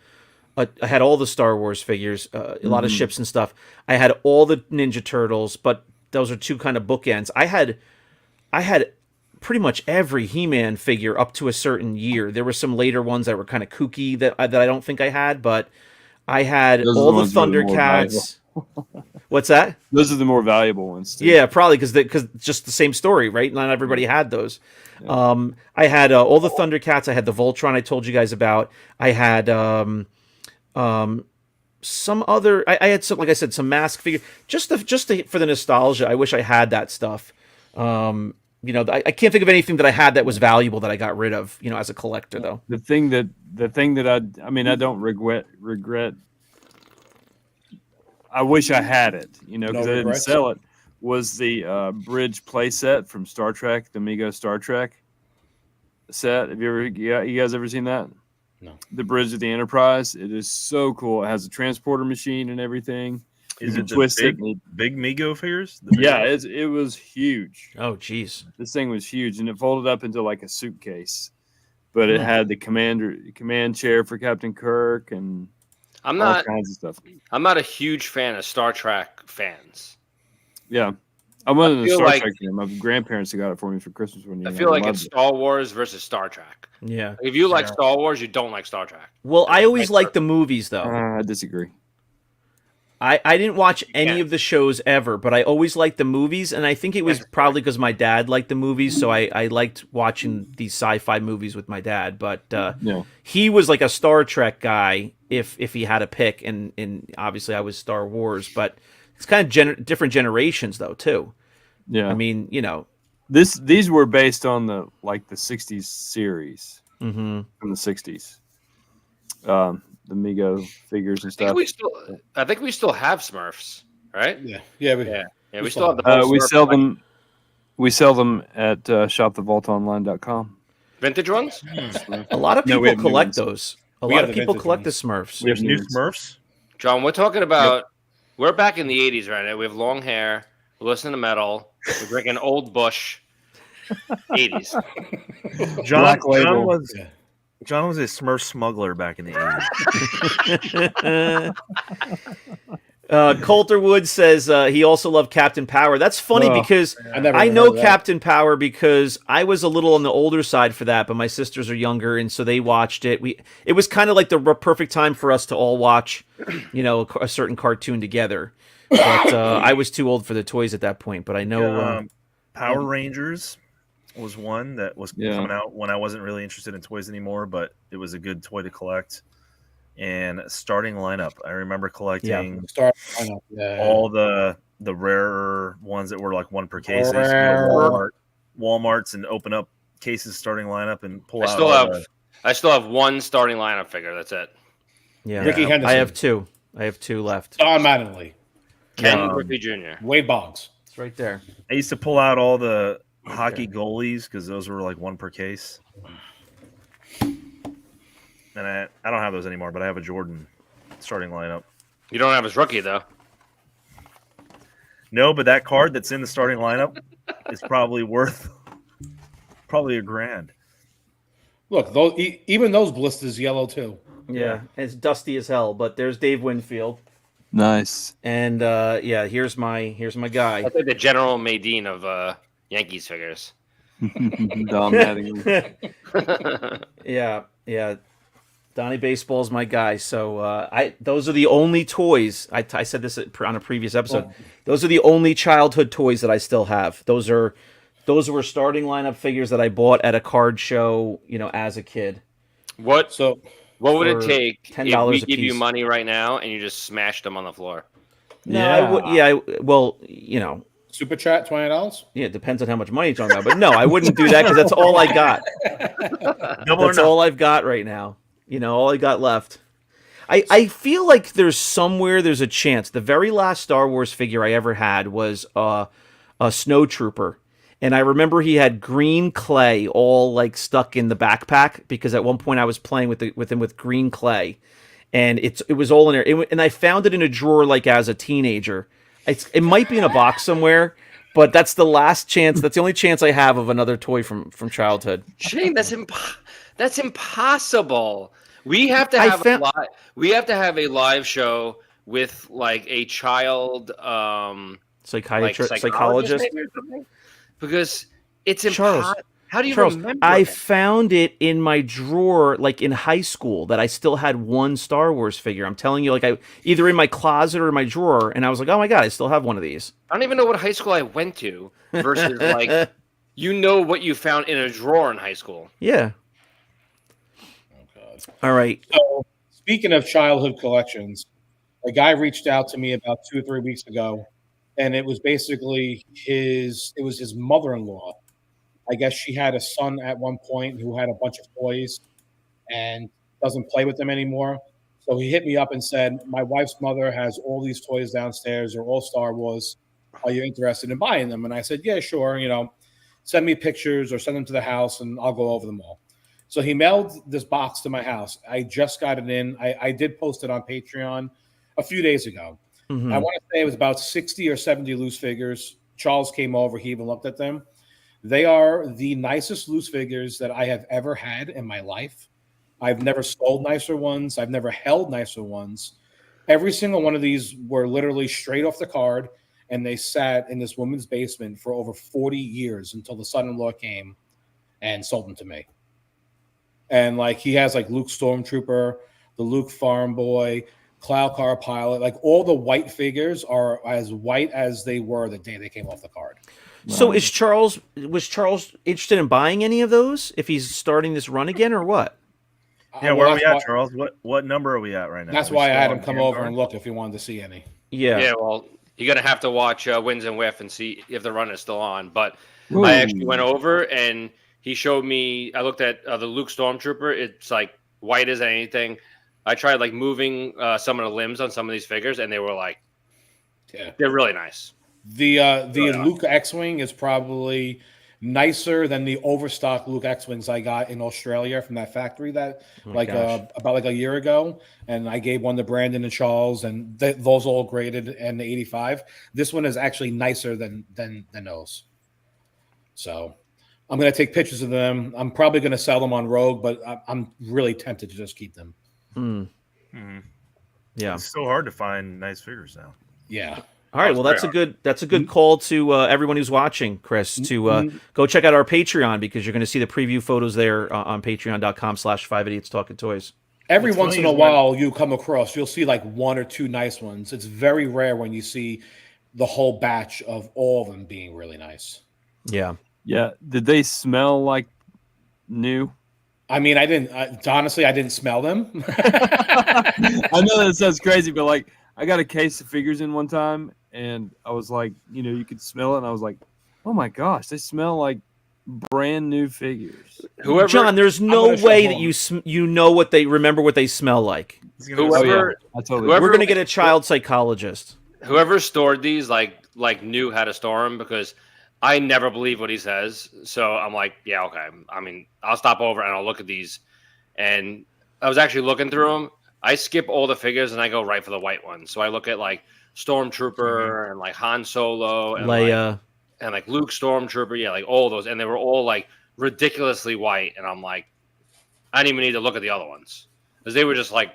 I had all the Star Wars figures, a lot of ships and stuff. I had all the Ninja Turtles, but those are 2 kind of bookends. I had pretty much every He-Man figure up to a certain year. There were some later ones that were kind of kooky that I don't think I had, but I had Those are all the the ones that were more Thundercats. What's that? Those are the more valuable ones. Too. Yeah, probably because just the same story, right? Not everybody had those. I had all the Thundercats. I had the Voltron I told you guys about. I had some other. I had some, like I said, some mask figure just for the nostalgia. I wish I had that stuff. I can't think of anything that I had that was valuable that I got rid of. As a collector though. The thing that I don't regret. I wish I had it, because I didn't regrets? sell it. Was the bridge play set from Star Trek, the Mego Star Trek set? Have you guys ever seen that? No. The bridge of the Enterprise. It is so cool. It has a transporter machine and everything. Is You it can twist the it. big Mego figures? The big Yeah, ones? it was huge. Oh, geez. This thing was huge, and it folded up into like a suitcase. But it had the command chair for Captain Kirk and I'm all not. kinds of stuff. I'm not a huge fan of Star Trek fans. Yeah, I wasn't a feel Star like- Trek fan. My grandparents got it for me for Christmas one year. I and feel like loved it's it. Star Wars versus Star Trek. Yeah. If you like Yeah. Star Wars, you don't like Star Trek. Well, I always Right. liked the movies though. I disagree. I didn't watch any Yeah. of the shows ever, but I always liked the movies, and I think it was probably because my dad liked the movies, so I liked watching these sci-fi movies with my dad. But Yeah. he was like a Star Trek guy if he had a pick, and obviously I was Star Wars, but it's kind of different generations though too. Yeah. I mean, these were based on the 60s series mhm. from the 60s. The Mego figures and I think stuff. we still have Smurfs, right? Yeah. Yeah, we We still have the. We Smurf sell collection. them. We sell them at shopthevaultonline.com. Vintage ones. A lot of No, people we have new collect ones. those. A We lot have of the people vintage collect ones. the Smurfs. We have There's new new Smurfs. John, we're talking about. We're back in the '80s right now. We have long hair. We're listening to metal. We're drinking Old Bush. '80s. John, Black Label. John was a Smurf smuggler back in the 80s. Coulter Wood says he also loved Captain Power. That's funny Oh. because never I even know heard of that. Captain Power because I was a little on the older side for that, but my sisters are younger, and so they watched it. It was kind of like the perfect time for us to all watch, a certain cartoon together. But I was too old for the toys at that point. But I know, Power Rangers was one that was Yeah. coming out when I wasn't really interested in toys anymore, but it was a good toy to collect. And starting lineup, I remember collecting Start. Yeah. all the rarer ones that were like one per case. I used to Rare. go to Walmart's and open up cases starting lineup and pull I out. still all have. I still have one starting lineup figure. That's it. yeah, Ricky Henderson. I have two. I have two left. Don Mattingly. Ken Griffey Jr. Wade Boggs. It's right there. I used to pull out all the hockey goalies because those were like one per case. And I don't have those anymore, but I have a Jordan starting lineup. You don't have his rookie though. No, but that card that's in the starting lineup is probably worth $1,000. Look, even those blisters yellow too. Yeah, it's dusty as hell. But there's Dave Winfield, Nice. and here's my guy. That's like the General Madine of Yankees figures. Don Mattingly. Yeah. Donnie Baseball's my guy. So those are the only toys. I said this on a previous episode. Those are the only childhood toys that I still have. Those were starting lineup figures that I bought at a card show, as a kid. What So would it for take if $10 we a give you piece. money right now and you just smashed them on the floor? No, well, super chat $20. yeah, it depends on how much money you're talking about. But no, I wouldn't do that because that's all I got. Double or That's nothing. all I've got right now. All I got left. I feel like there's a chance. The very last Star Wars figure I ever had was a snowtrooper. And I remember he had green clay all like stuck in the backpack because at one point I was playing with him with green clay. And it was all in there. And I found it in a drawer like as a teenager. It might be in a box somewhere, but that's the last chance. That's the only chance I have of another toy from childhood. Shane, that's impossible. We have to have we have to have a live show with like a child Psychologist. maybe or something? Because it's Charles, impossible. How do you Charles, remember I it? found it in my drawer, like in high school, that I still had one Star Wars figure. I'm telling you, like I either in my closet or in my drawer, and I was like, oh my god, I still have one of these. I don't even know what high school I went to versus like what you found in a drawer in high school. Yeah. Oh, God. All right. So, speaking of childhood collections, A guy reached out to me about 2 or 3 weeks ago, and it was basically his mother-in-law. I guess she had a son at one point who had a bunch of toys and doesn't play with them anymore. So he hit me up and said, "My wife's mother has all these toys downstairs. They're all Star Wars. Are you interested in buying them?" And I said, "Yeah, sure. Send me pictures or send them to the house, and I'll go over them all." So he mailed this box to my house. I just got it in. I did post it on Patreon a few days ago. Mhm. I want to say it was about 60 or 70 loose figures. Charles came over. He even looked at them. They are the nicest loose figures that I have ever had in my life. I've never sold nicer ones. I've never held nicer ones. Every single one of these were literally straight off the card, and they sat in this woman's basement for over 40 years until the son-in-law came and sold them to me. And like he has like Luke Stormtrooper, the Luke Farm Boy, Cloud Car Pilot, like all the white figures are as white as they were the day they came off the card. So was Charles interested in buying any of those if he's starting this run again or what? Yeah, Well, where are we that's at, why- Charles? What number are we at right now? That's Are we why I still had on him come Vanguard? over and look if he wanted to see any. Yeah. Well, you're gonna have to watch Wins and Whiff and see if the run is still on. But Ooh. I actually went over and he showed me. I looked at the Luke Stormtrooper. It's like white as anything. I tried like moving some of the limbs on some of these figures, and they were like, Yeah. they're really nice. The Yeah. Luke X-wing is probably nicer than the overstock Luke X-wings I got in Australia from that factory that Oh my gosh. about like a year ago, and I gave one to Brandon and Charles, and those all graded in the 85. This one is actually nicer than those. So I'm gonna take pictures of them. I'm probably gonna sell them on Rogue, but I'm really tempted to just keep them. Hmm. Mhm. Yeah. It's so hard to find nice figures now. Yeah. All right. That's Well, very that's a good call to everyone who's watching, Chris, to go check out our Patreon because you're going to see the preview photos there on patreon.com/5idiotstalkingtoys. Every What's once funny in a is when- while, you come across, you'll see like one or two nice ones. It's very rare when you see the whole batch of all of them being really nice. Yeah. Yeah. Did they smell like new? I mean, honestly, I didn't smell them. I know that sounds crazy, but like I got a case of figures in one time, and I was like, you could smell it, and I was like, oh my gosh, they smell like brand new figures. Whoever, John, there's no gonna show way that them. you know what they remember what they smell like. He's gonna go Oh, see yeah. whoever, I totally. Whoever- We're going to get a child psychologist. whoever stored these, like knew how to store them because I never believe what he says. So I'm like, yeah, okay. I mean, I'll stop over and I'll look at these. And I was actually looking through them. I skip all the figures and I go right for the white ones. So I look at like Stormtrooper and like Han Solo and Leia. like Luke Stormtrooper, yeah, like all those, and they were all like ridiculously white. And I'm like, I didn't even need to look at the other ones because they were just like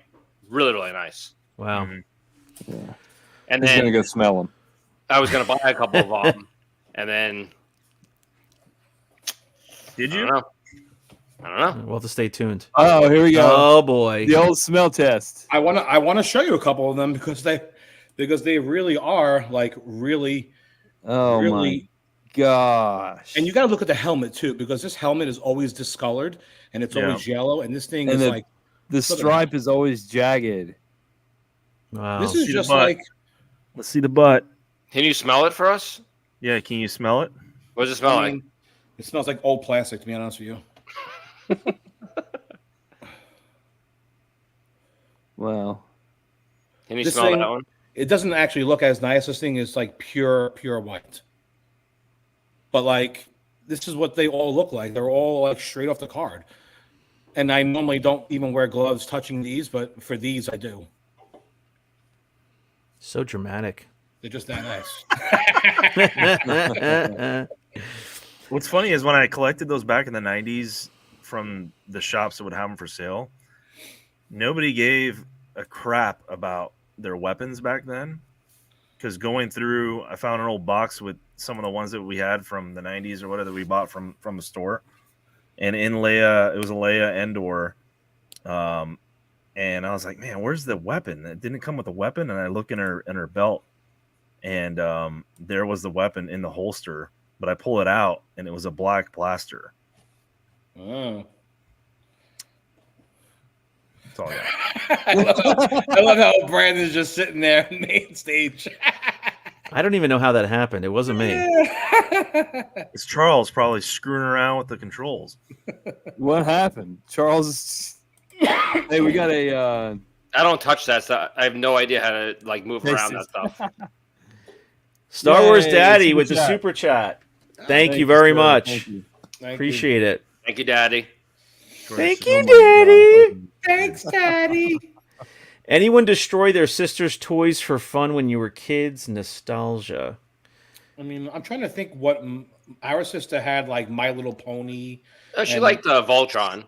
really, really nice. Wow. Mhm. And He's then gonna go smell them. I was gonna buy a couple of them, and then Did I you? don't know. I don't know. We'll have to stay tuned. Oh, here we go. Oh boy. The old smell test. I want to show you a couple of them because they really are like really, Oh really. my gosh. And you got to look at the helmet too because this helmet is always discolored and it's Yeah. always yellow, and this thing And is the- like the stripe is always jagged. Wow. this is See the just butt. like Let's see the butt. Can you smell it for us? Yeah, can you smell it? What does it smell I like? mean, it smells like old plastic, to be honest with you. Wow. Can you This smell thing- that one? It doesn't actually look as nice. This thing is like pure white. But like this is what they all look like. They're all like straight off the card. And I normally don't even wear gloves touching these, but for these I do. So dramatic. They're just that nice. What's funny is when I collected those back in the 90s from the shops that would have them for sale, nobody gave a crap about their weapons back then. Because going through, I found an old box with some of the ones that we had from the 90s or whatever that we bought from the store. And in Leia, it was a Leia Endor. And I was like, man, where's the weapon? It didn't come with a weapon. And I look in her belt, and there was the weapon in the holster. But I pull it out, and it was a black blaster. Oh. That's all I got. I love how Brandon's just sitting there on main stage. I don't even know how that happened. It wasn't me. It's Charles probably screwing around with the controls. What happened? Charles. Hey, we got a. I don't touch that stuff. I have no idea how to like move around that Faces. stuff. Star Wars Yay, Daddy super with the chat. super chat. Thank you very sir. much. Thank you. Appreciate it. Thank you, Daddy. Thank Oh you, my God. Daddy. Thanks, Daddy. Anyone destroy their sister's toys for fun when you were kids? Nostalgia. I mean, I'm trying to think what our sister had, like My Little Pony. She And- liked Voltron.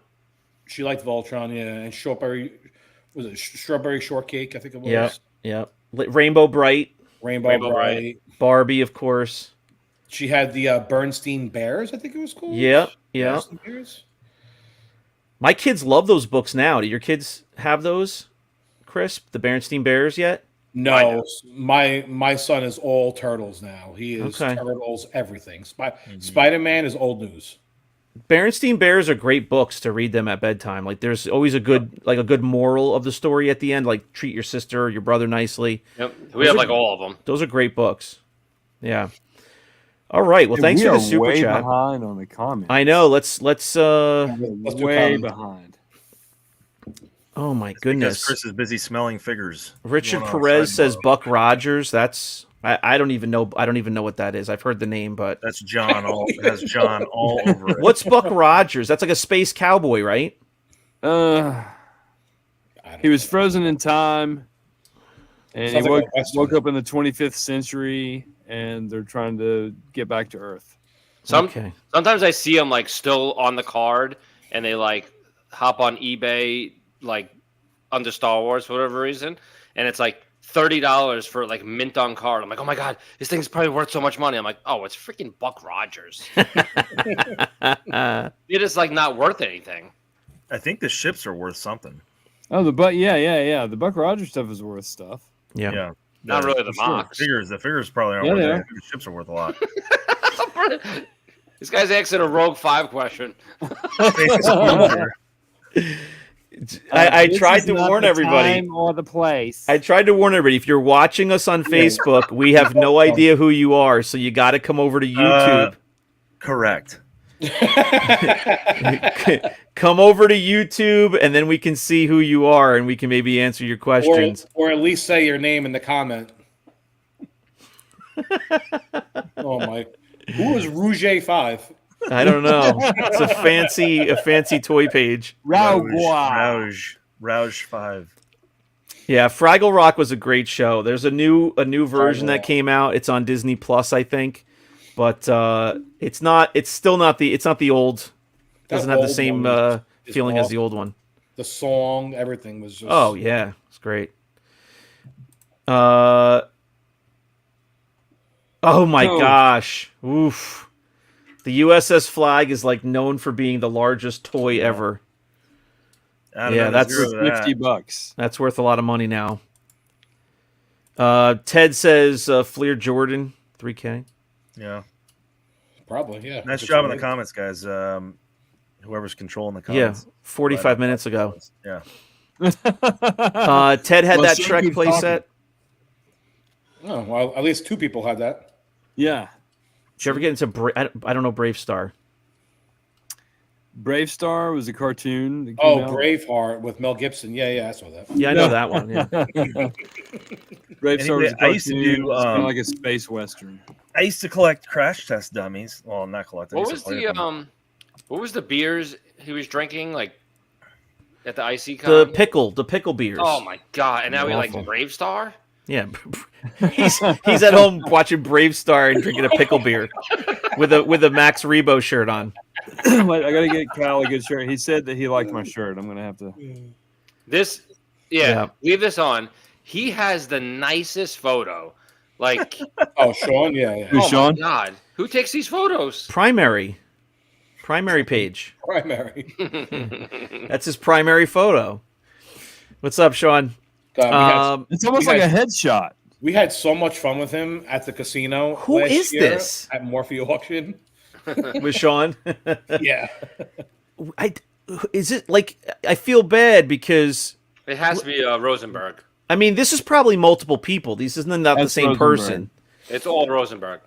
She liked Voltron, yeah, and Strawberry Shortcake, I think it was. Yep. Yep. Rainbow Bright. Rainbow Bright. Barbie, of course. She had the Bernstein Bears, I think it was called. Yep. Yep. Bernstein Bears. My kids love those books now. Do your kids have those, Chris? The Bernstein Bears yet? No, my son is all Turtles now. He is Okay. Turtles everything. Spider-Man is old news. Bernstein Bears are great books to read them at bedtime. Like there's always a good moral of the story at the end, like treat your sister or your brother nicely. Yep. We have like all of them. Those are great books. Yeah. All right. Well, thanks we for the are super way chat. behind on the comments. I know. Let's do way comments. behind. Oh my Because goodness. Chris is busy smelling figures. Richard Going on Perez says sidebar. Buck Rogers. That's I don't even know what that is. I've heard the name, but That's John. Has John all over it. what's Buck Rogers? That's like a space cowboy, right? Uh, I don't he was know. frozen in time, and Sounds he like a Western. woke up in the 25th century, and they're trying to get back to Earth. Okay. Sometimes I see them like still on the card, and they like hop on eBay like under Star Wars for whatever reason, and it's like $30 for like mint on card. I'm like, oh my god, this thing's probably worth so much money. I'm like, oh, it's freaking Buck Rogers. It is like not worth anything. I think the ships are worth something. Oh, the The Buck Rogers stuff is worth stuff. Yeah. Yeah. Not really the sure. Mox. The figures probably aren't Yeah, worth they anything. are. The ships are worth a lot. This guy's asking a Rogue 5 question. I This tried is to not warn the everybody. time or the place. I tried to warn everybody. If you're watching us on Facebook, we have no idea who you are, so you got to come over to YouTube. Correct. Come over to YouTube, and then we can see who you are, and we can maybe answer your questions. or at least say your name in the comment. Oh my! Who is Rouge 5? I don't know. It's a fancy toy page. Rouge 5. Yeah, Fraggle Rock was a great show. There's a new version that came out. It's on Disney Plus, I think, but it's still not the old. Doesn't have the old same one is feeling as the awesome. old one. The song, everything was just. Oh yeah, it's great. Oh my Oh. gosh. Oof. The USS Flag is like known for being the largest toy ever. I don't Yeah, know, that's zero to that. $50. That's worth a lot of money now. Ted says Fleer Jordan 3K. Yeah. Probably, yeah. Nice job in the comments, guys. Whoever's controlling the Yeah, comments. 45 minutes ago. Yeah. Ted had Well, that so Trek keep playset. Oh, well, at least two people had that. Yeah. Did you ever get into I don't know Brave Star? Brave Star was a cartoon. that Oh, came out. Braveheart with Mel Gibson. Yeah, I saw that. Yeah, I know that one. Yeah. Brave Star was a Anyway, cartoon. I used to do, It's kind of like a space western. I used to collect crash test dummies. Well, not collect. I What used was to play with them. what was the beers he was drinking like at the IC con? The pickle beers. Oh my god! And now he Awful. likes Brave Star. Yeah, he's at home watching Brave Star and drinking a pickle beer with a Max Rebo shirt on. I gotta get Kyle a good shirt. He said that he liked my shirt. I'm gonna have to. This, Yeah. leave this on. He has the nicest photo. Like, Oh, Sean? Yeah. Who's oh Sean? my god, who takes these photos? Primary page. Primary. That's his primary photo. What's up, Sean? It's almost like a headshot. We had so much fun with him at the casino. Who last is year this? At Morphe Auction. With Sean. Yeah. is it like I feel bad because It has to be Rosenberg. I mean this is probably multiple people. These isn't not the That's same Rosenberg. person. It's all Rosenberg.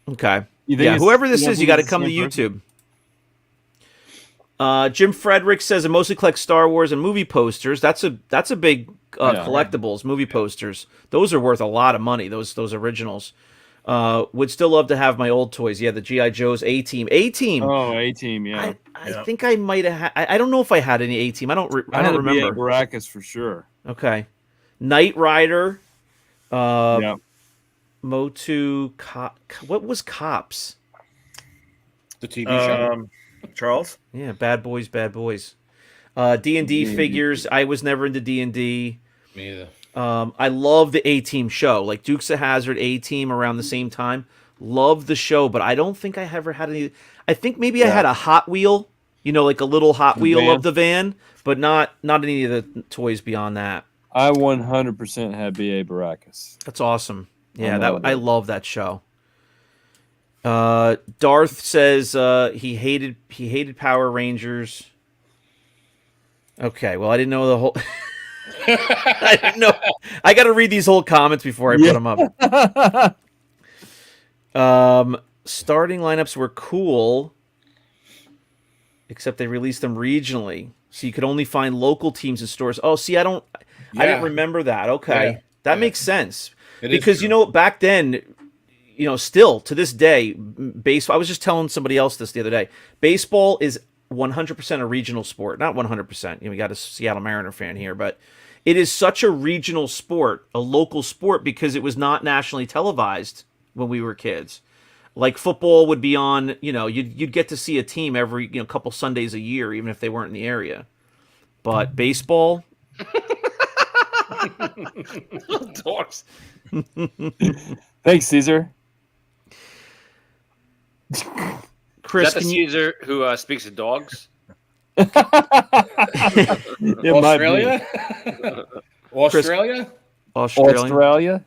Okay. You think Yeah, it's- whoever this you is, think you got to it's the come to same person? YouTube. Jim Frederick says it mostly collects Star Wars and movie posters. That's a big Yeah. collectibles, movie posters. Those are worth a lot of money. Those originals. Would still love to have my old toys. Yeah, the GI Joe's A-Team. A-Team. Oh, A-Team, yeah. I Yeah. think I might have. I don't know if I had any A-Team. I don't had a remember. BA Baracus for sure. Okay. Knight Rider. Yeah. Motu. What was Cops? The TV show. Charles. Yeah, Bad Boys, Bad Boys. D&D D&D. figures. I was never into D&D. Me either. I love the A-Team show, like Dukes of Hazzard, A-Team around the same time. Love the show, but I don't think I ever had any. I think maybe I had a Hot Wheel, like a little Hot Wheel van? of the van, but not any of the toys beyond that. I 100% had BA Baracus. That's awesome. Yeah, love I it. love that show. Darth says he hated Power Rangers. Okay, well I didn't know the whole. I didn't know. I got to read these whole comments before I put them up. Starting lineups were cool, except they released them regionally, so you could only find local teams in stores. Oh, see, I didn't remember that. Okay, Yeah. that Yeah. makes sense It is because true. back then, still to this day, baseball. I was just telling somebody else this the other day. Baseball is 100% a regional sport. Not 100%. We got a Seattle Mariner fan here, but it is such a regional sport, a local sport, because it was not nationally televised when we were kids. Like football would be on, you'd get to see a team every, couple Sundays a year, even if they weren't in the area. But baseball, Little dogs. Thanks, Caesar. Chris, Is that the can you? Caesar who speaks to dogs? It might be. Australia? Australia? Australian. Australia?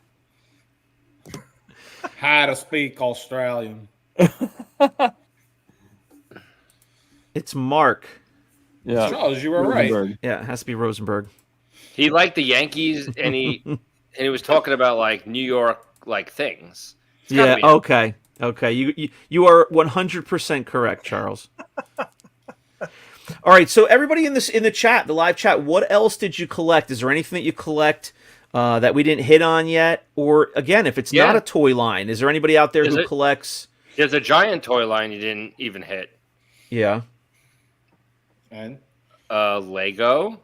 How to speak Australian. It's Mark. Yeah. Charles, you were right. Rosenberg. Yeah, it has to be Rosenberg. He liked the Yankees, and he was talking about like New York like things. It's gotta Yeah. be him. Okay. You are 100% correct, Charles. All right. So everybody in the chat, the live chat, what else did you collect? Is there anything that you collect that we didn't hit on yet? Or again, if it's not Yeah. a toy line, is there anybody out there Is who it? collects? There's a giant toy line you didn't even hit. Yeah. And Lego.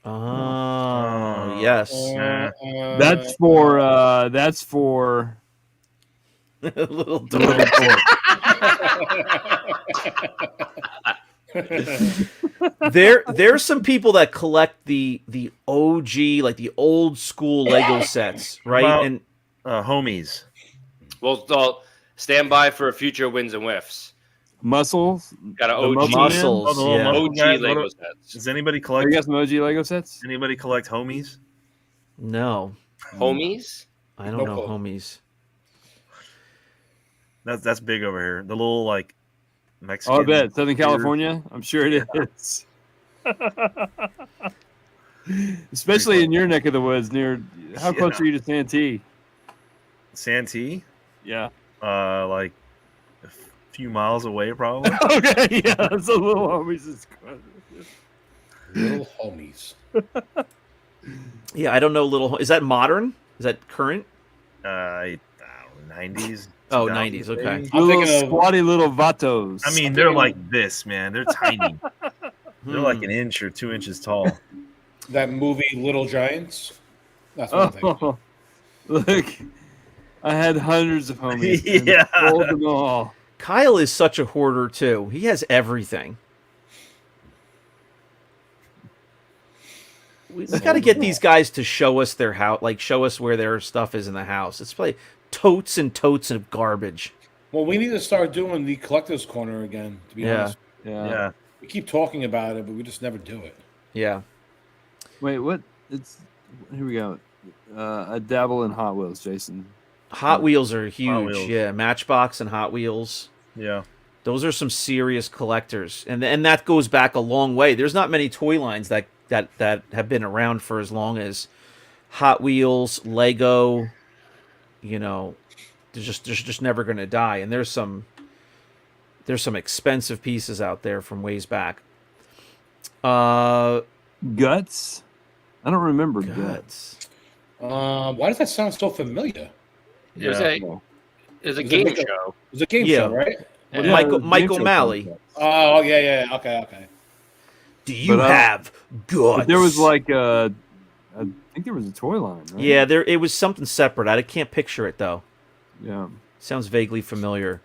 Oh, yes. That's for Little the dog. little boy. There's some people that collect the OG, like the old school Lego sets, right? Well- And Homies. Well, so stand by for future wins and whiffs. Muscles. Got an The OG, Monkey muscles. Oh, the little Yeah. muscle OG guys. Lego sets. Does anybody You collect? got some OG Lego sets? Anybody collect homies? No, Homies. I don't No know, clue. homies. That's big over here. The little like Mexican. Oh, I bet. Southern California? I'm sure it is. Especially in your neck of the woods near how close are you to Santee? Santee. Yeah. Like a few miles away, probably. Okay, yeah, that's a little homies. little homies. Yeah, I don't know. Is that modern? Is that current? I don't know, 90s. Oh, 2000s, 90s, okay. maybe. I'm Little thinking of- squatty little vatos. I mean, they're like this, man. They're tiny. They're like Hmm. an inch or 2 inches tall. That movie Little Giants. That's what I'm thinking. Oh, look, I had hundreds of homies. and Yeah. sold them all. Kyle is such a hoarder too. He has everything. We got to get these guys to show us their house, like show us where their stuff is in the house. It's like totes and totes of garbage. Well, we need to start doing the collector's corner again, to be Yeah. honest. Yeah. We keep talking about it, but we just never do it. Yeah. Wait, what? It's here we go. I dabble in Hot Wheels, Jason. Hot Wheels are huge. Wheels. Yeah, Matchbox and Hot Wheels. Yeah. Those are some serious collectors, and that goes back a long way. There's not many toy lines that have been around for as long as Hot Wheels, Lego. You know, they're just never going to die. And there's some expensive pieces out there from ways back. Guts. I don't remember Guts. Guts. Why does that sound so familiar? It was a it game like show. It was a game Yeah. show, right? With Yeah. Mike O'Malley. Oh, yeah. Okay. Do you But, have guts? But there was like I think there was a toy line, right? Yeah, it was something separate. I can't picture it though. Yeah. Sounds vaguely familiar.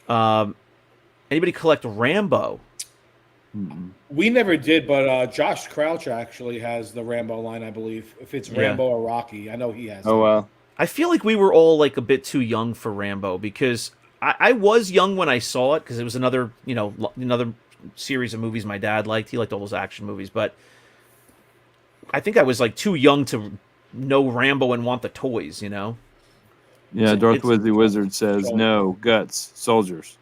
Anybody collect Rambo? Mm-mm. We never did, but Josh Crouch actually has the Rambo line, I believe. If it's Yeah. Rambo or Rocky, I know he has. Oh it. wow. I feel like we were all like a bit too young for Rambo because I was young when I saw it because it was another series of movies my dad liked. He liked all those action movies, but I think I was like too young to know Rambo and want the toys. Yeah, It's- Darth it's- Wizzy Wizard says no guts, soldiers.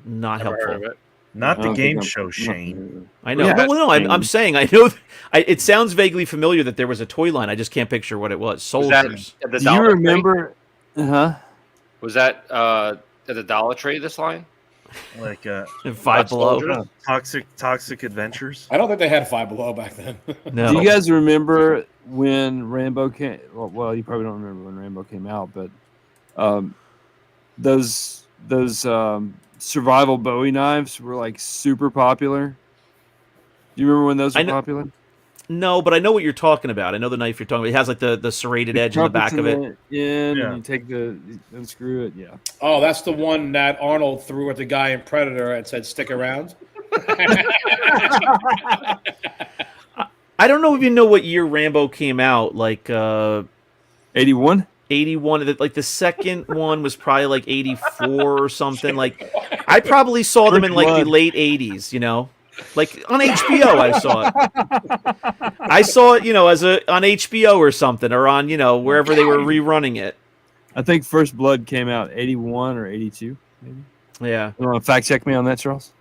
Not Never heard helpful. of it. Not I the don't game think show, Shane. I know. Yeah, no. I'm Shane. saying I know. It sounds vaguely familiar that there was a toy line. I just can't picture what it was. Was that Soldiers. at the Do you Dollar Tree? remember? Huh? Was that at the Dollar Tree? This line? Like Five Below. Soldiers? toxic adventures. I don't think they had Five Below back then. No. Do you guys remember when Rambo came? Well, you probably don't remember when Rambo came out, but those survival Bowie knives were like super popular. Do you remember when those I were know- popular? No, but I know what you're talking about. I know the knife you're talking about. It has like the serrated edge in the back of it. Yeah, Yeah. and you take the unscrew it. Yeah. Oh, that's the one that Arnold threw at the guy in Predator and said, "Stick around." I don't know if you know what year Rambo came out. Like 81. 81. Like the second one was probably like 84 or something. Like I probably saw them in like the late 80s. Like on HBO, I saw it. I saw it, as on HBO or something, or on wherever they were rerunning it. I think First Blood came out 81 or 82. Maybe. Yeah, You want to fact check me on that, Charles?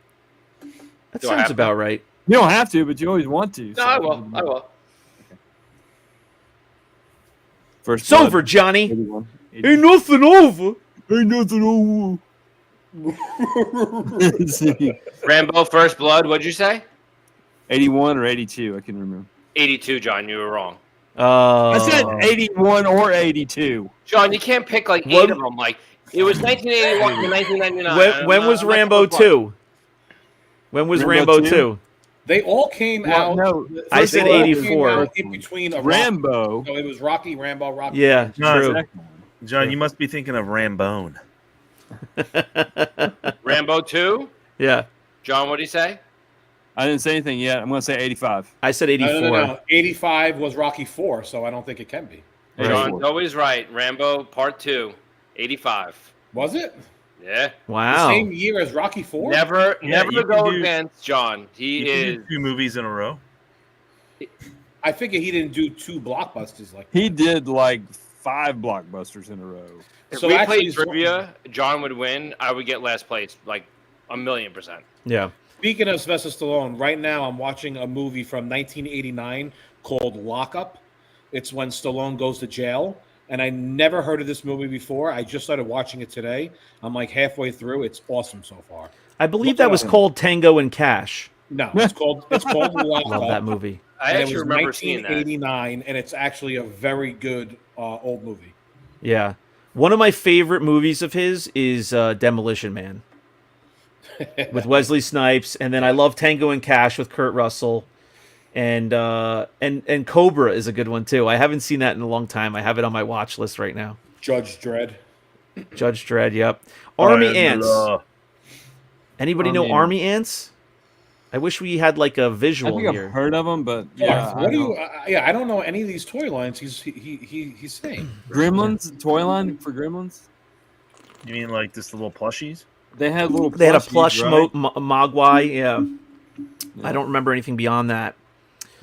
that Do I sounds have to? about right. You don't have to, but you always want to. No, I will. I will. First It's Blood, over, Johnny. 81. Ain't nothing over. Ain't nothing over. Rambo First Blood. What'd you say? 81 or 82, I can remember. 82, John. You were wrong. I said 81 or 82. John, you can't pick like What- 8 of them. Like it was 1981 to 1999. When was Rambo 2? When was Rambo Rambo 2? 2? They all came Well, out. no, I they said all came 84. out in between a Rambo. Rocky. So it was Rocky, Rambo, Rocky. Yeah, No, true. Second one. John, you must be thinking of Rambone. Rambo 2. Yeah, John, what did he say? I didn't say anything yet. I'm going to say 85. I said 84. No. 85 was Rocky 4, so I don't think it can be. Right. John's always right. Rambo Part 2, 85. Was it? Yeah. The Wow. same year as Rocky 4? Never Yeah, you go can do- against John. He You can is. do 2 movies in a row. I figure he didn't do 2 blockbusters like that. He did like 5 blockbusters in a row. If So we actually, played trivia, John would win. I would get last place, like 1,000,000%. Yeah. Speaking of Sylvester Stallone, right now I'm watching a movie from 1989 called Lockup. It's when Stallone goes to jail, and I never heard of this movie before. I just started watching it today. I'm like halfway through. It's awesome so far. I believe Look that it was up. called Tango and Cash. No, it's called Lockup. Love that movie. I And it actually was remember seeing that. 1989, and it's actually a very good old movie. Yeah. One of my favorite movies of his is Demolition Man with Wesley Snipes, and then I love Tango and Cash with Kurt Russell, and Cobra is a good one too. I haven't seen that in a long time. I have it on my watch list right now. Judge Dredd. Judge Dredd, yep. Army And, Ants. Anybody know Army Army Ants? I wish we had like a I visual think here. I've heard of them, but Yeah, yeah. what do you? I don't know any of these toy lines. He's saying. Gremlins, toy line for Gremlins? You mean like just the little plushies? They had little They had a plushies, plush right? Mogwai. Yeah. Yeah. I don't remember anything beyond that.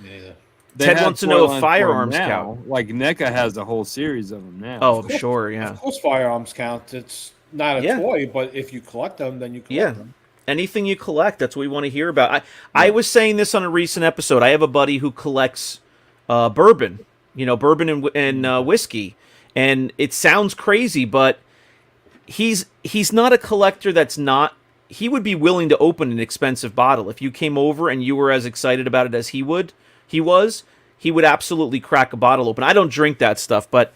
Yeah. They Ted had wants to toy know if lines for 'em Firearms now. count. Like NECA has a whole series of them now. Oh, I'm sure, yeah. Of course, firearms count. It's not a Yeah. toy, but if you collect them, then you collect Yeah. them. Anything you collect, that's what we want to hear about. I was saying this on a recent episode. I have a buddy who collects bourbon, bourbon and whiskey, and it sounds crazy, but he's not a collector that's not. He would be willing to open an expensive bottle if you came over and you were as excited about it as he was. He would absolutely crack a bottle open. I don't drink that stuff, but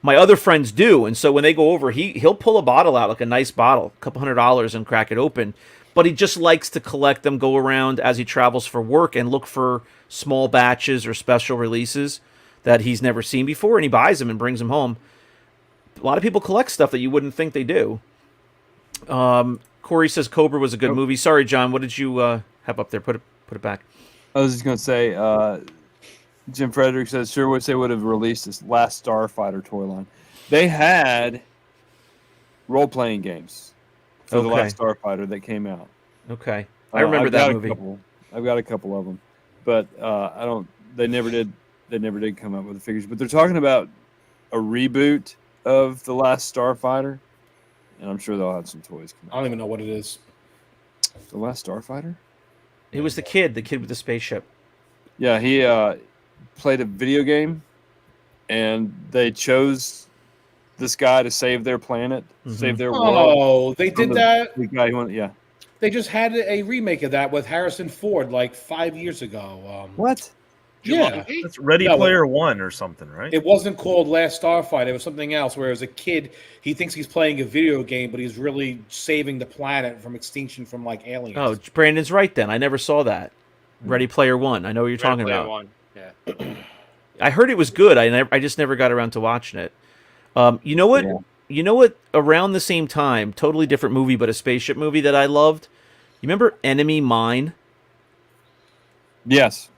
my other friends do, and so when they go over, he'll pull a bottle out, like a nice bottle, a couple $100, and crack it open. But he just likes to collect them, go around as he travels for work, and look for small batches or special releases that he's never seen before, and he buys them and brings them home. A lot of people collect stuff that you wouldn't think they do. Corey says Cobra was a good movie. Sorry, John, what did you have up there? Put it back. I was just going to say, Jim Frederick says, sure wish they would have released this Last Starfighter toy line. They had role-playing games for the Last Starfighter that came out. Okay. I remember that movie. I've got a couple of them. But I don't. They never did come out with the figures. But they're talking about a reboot of the Last Starfighter, and I'm sure they'll have some toys come I out. don't even know what it is. The Last Starfighter? It was the kid with the spaceship. Yeah, he played a video game, and they chose this guy to save their planet, save their world. Oh, they did that. The guy who went, yeah. They just had a remake of that with Harrison Ford like 5 years ago. What? Yeah, That's Ready No, Player One or something, right? it wasn't called Last Starfighter. It was something else. Where as a kid, he thinks he's playing a video game, but he's really saving the planet from extinction from like aliens. Oh, Brandon's right then. I never saw that. Ready Player One. I know what you're talking Player about. One. Yeah. I heard it was good. I just never got around to watching it. You know what? Yeah. You know what? Around the same time, totally different movie, but a spaceship movie that I loved. You remember Enemy Mine? Yes.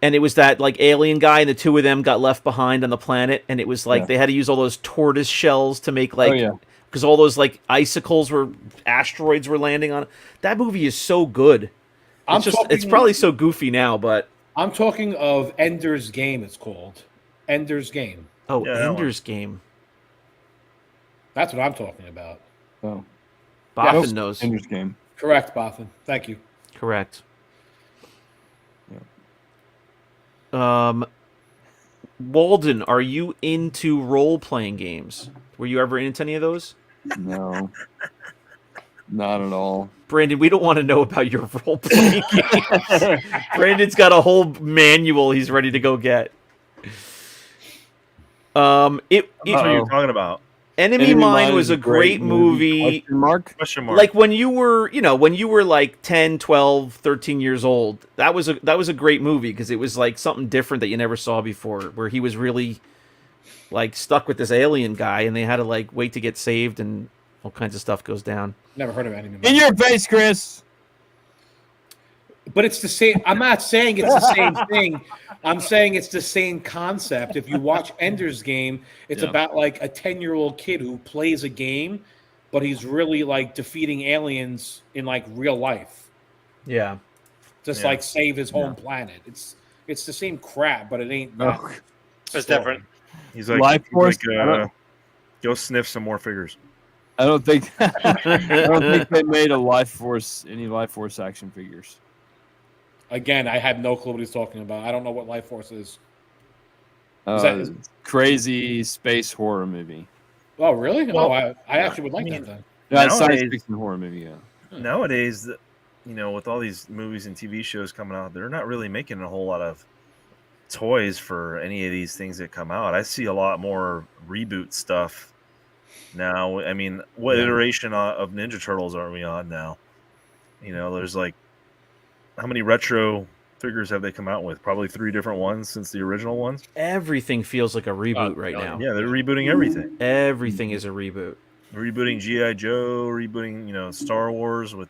And it was that like alien guy, and the two of them got left behind on the planet, and it was like they had to use all those tortoise shells to make because all those like icicles asteroids were landing on. That movie is so good. It's probably so goofy now, but I'm talking of Ender's Game. It's called Ender's Game. oh, Yeah, that Ender's Game. That's what I'm talking about. Oh. Boffin knows. Ender's Game. Correct, Boffin. Thank you. Correct. Walden, are you into role-playing games? Were you ever into any of those? No. Not at all. Brandon, we don't want to know about your role-playing games. Brandon's got a whole manual he's ready to go get. That's what you're talking about. Enemy Mine was a great movie. Question mark. Like when you were like 10, 12, 13 years old, that was a great movie because it was like something different that you never saw before, where he was really like stuck with this alien guy and they had to like wait to get saved and all kinds of stuff goes down. Never heard of Enemy Mine. In your face, Chris. But it's the same. I'm not saying it's the same thing. I'm saying it's the same concept. If you watch Ender's Game, it's about like a 10-year-old kid who plays a game, but he's really like defeating aliens in like real life. Yeah. Just like save his home planet. It's the same crap, but it ain't. that It's story. different. He's like, Life Force? go sniff some more figures. I don't think they made any Life Force action figures. Again, I have no clue what he's talking about. I don't know what Life Force is. Crazy space horror movie. Oh, really? Well, I actually would like that then. Yeah, it's science Nowadays- fiction horror movie. Yeah. Nowadays, with all these movies and TV shows coming out, they're not really making a whole lot of toys for any of these things that come out. I see a lot more reboot stuff now. I mean, what iteration of Ninja Turtles are we on now? There's like, how many retro figures have they come out with? Probably 3 different ones since the original ones. Everything feels like a reboot right now. Yeah, they're rebooting everything. Everything is a reboot. Rebooting G.I. Joe, rebooting, Star Wars with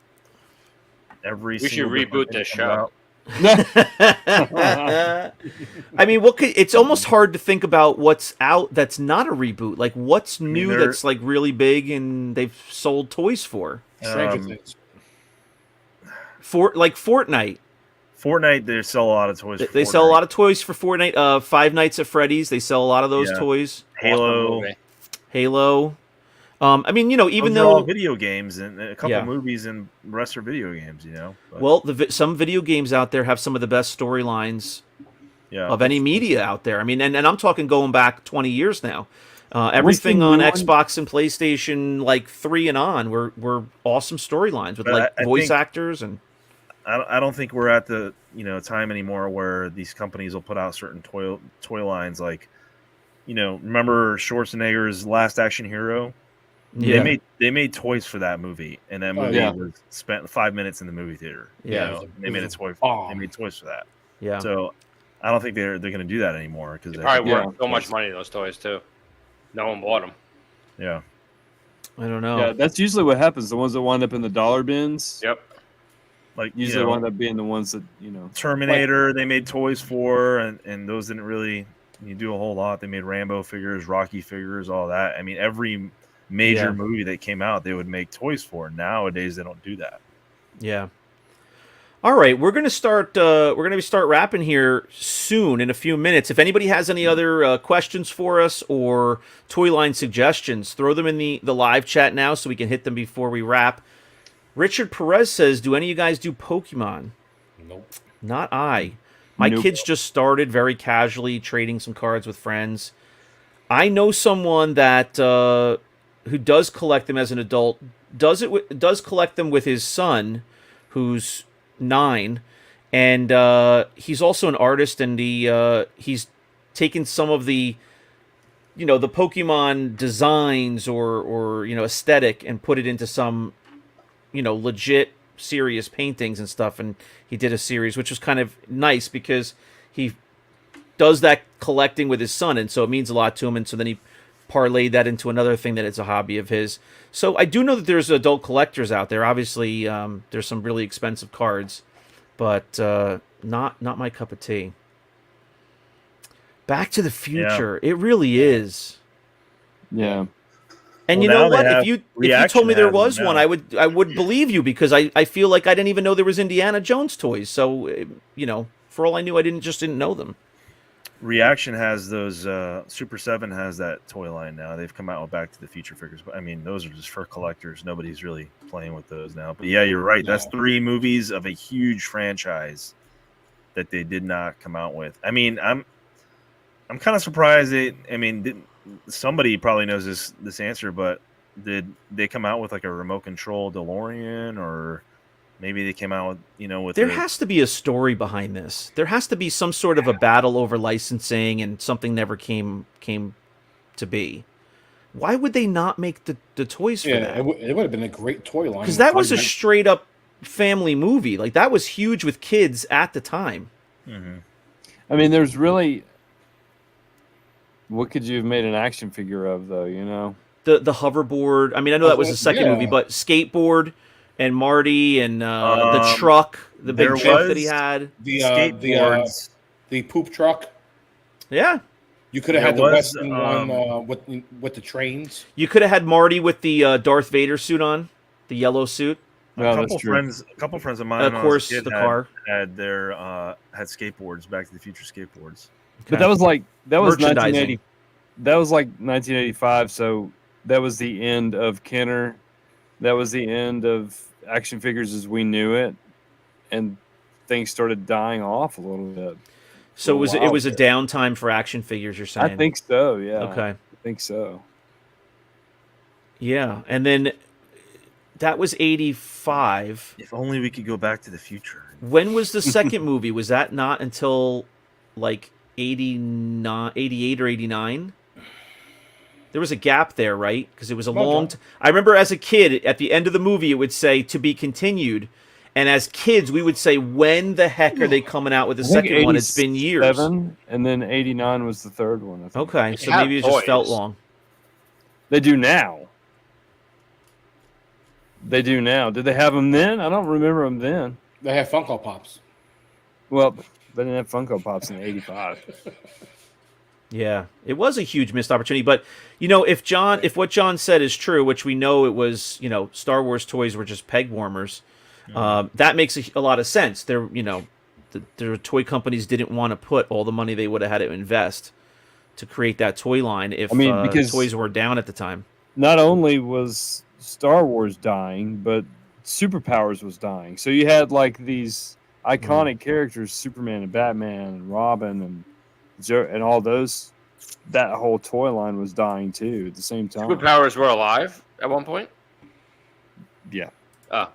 every We should single reboot different this thing show. I mean, it's almost hard to think about what's out that's not a reboot. Like, what's new that's like really big and they've sold toys for? Stranger Things. Like Fortnite. Fortnite, they sell a lot of toys. They sell a lot of toys for Fortnite. Five Nights at Freddy's, they sell a lot of those toys. Halo. Halo. I mean, you know, even Those are all though video games and a couple Yeah. movies and the rest are video games, you know. But, well, some video games out there have some of the best storylines yeah, of any that's- media out there. I mean, and I'm talking going back 20 years now. Everything the on new one? Xbox and PlayStation, like 3 and on, were awesome storylines with But like I voice think- actors and I don't think we're at the time anymore where these companies will put out certain toy lines like, remember Schwarzenegger's Last Action Hero? yeah, They made toys for that movie, and that movie yeah. was spent 5 minutes in the movie theater. Yeah. They made a toy. bomb. They made toys for that. yeah. So I don't think they're going to do that anymore because Probably Yeah. worth so much money, those toys, too. No one bought them. Yeah, I don't know. Yeah, that's usually what happens. The ones that wind up in the dollar bins Yep. like usually wind up being the ones that Terminator. They made toys for, and those didn't really do a whole lot. They made Rambo figures, Rocky figures, all that. I mean, every major Yeah. movie that came out, they would make toys for. Nowadays, they don't do that. Yeah. All right, we're gonna start. We're gonna start wrapping here soon in a few minutes. If anybody has any other questions for us or toy line suggestions, throw them in the live chat now so we can hit them before we wrap. Richard Perez says, "Do any of you guys do Pokemon?" Nope. Not I. My Nope. kids just started very casually trading some cards with friends. I know someone that who does collect them as an adult. Does collect them with his son, who's 9, and he's also an artist, and he's taken some of the the Pokemon designs or aesthetic and put it into some legit serious paintings and stuff, and he did a series which was kind of nice because he does that collecting with his son, and so it means a lot to him, and so then he parlayed that into another thing that it's a hobby of his. So I do know that there's adult collectors out there. Obviously, there's some really expensive cards, but not my cup of tea. Back to the Future, it really is. yeah. And Well, you know now they what? have If you told Reaction me there has them was one, now. I would believe you because I feel like I didn't even know there was Indiana Jones toys. So for all I knew, I didn't know them. Reaction has those. Super 7 has that toy line now. They've come out with Back to the Future figures, but I mean, those are just for collectors. Nobody's really playing with those now. But yeah, you're right. That's 3 movies of a huge franchise that they did not come out with. I mean, I'm kind of surprised. Somebody probably knows this answer, but did they come out with like a remote control DeLorean, or maybe they came out with There has to be a story behind this. There has to be some sort of a battle over licensing, and something never came to be. Why would they not make the toys for Yeah, that? it would have been a great toy line. Because that was a straight up family movie. Like that was huge with kids at the time. Mhm. I mean, there's really. What could you have made an action figure of, though? The hoverboard. I mean, I know that was the second Yeah. movie, but skateboard and Marty and the truck, the big there truck that he was- had. the Skateboards. the poop truck. Yeah. You could have There had the was, Western one with the trains. You could have had Marty with the Darth Vader suit on, the yellow suit. No, a that's true. couple friends of mine, Of when I was a course, kid, the car. had their had skateboards, Back to the Future skateboards. But that was Merchandising. 1980. That was like 1985. So that was the end of Kenner. That was the end of action figures as we knew it, and things started dying off a little bit. So for a it while was a there. downtime for action figures. You're saying? I think so. Yeah. Okay. I think so. Yeah, and then that was 85. If only we could go back to the future. When was the second movie? Was that not until like 89, 88 or 89? There was a gap there, right? Because it was a long I remember as a kid, at the end of the movie, it would say to be continued. And as kids, we would say, when the heck are they coming out with the I think second one? It's been years. 87, and then 89 was the third one. I think. Okay, so They have maybe it just felt toys. long. They do now. They do now. Did they have them then? I don't remember them then. They have Funko Pops. Well, they didn't have Funko Pops in '85. Yeah, it was a huge missed opportunity. But if what John said is true, which we know it was, Star Wars toys were just peg warmers. That makes a lot of sense. The toy companies didn't want to put all the money they would have had to invest to create that toy line if I mean, because- toys were down at the time. not only was Star Wars dying, but superpowers was dying. So you had like these iconic characters, Superman and Batman and Robin and all those. That whole toy line was dying too at the same time. Superpowers were alive at one point. Yeah. Oh,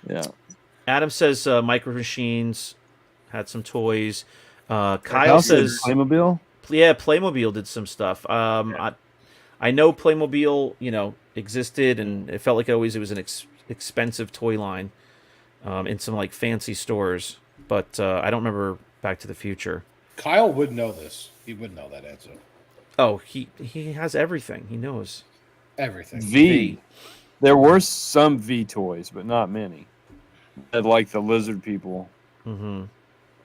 Yeah. Adam says Micro Machines had some toys. Kyle Kyle says, Playmobil. yeah, Playmobil did some stuff. I know Playmobil, existed, and it felt like it was an expensive toy line in some like fancy stores. But I don't remember Back to the Future. Kyle would know this. He would know that answer. Oh, he has everything. He knows Everything. V. There were some V toys, but not many. Had like the lizard people. Hmm.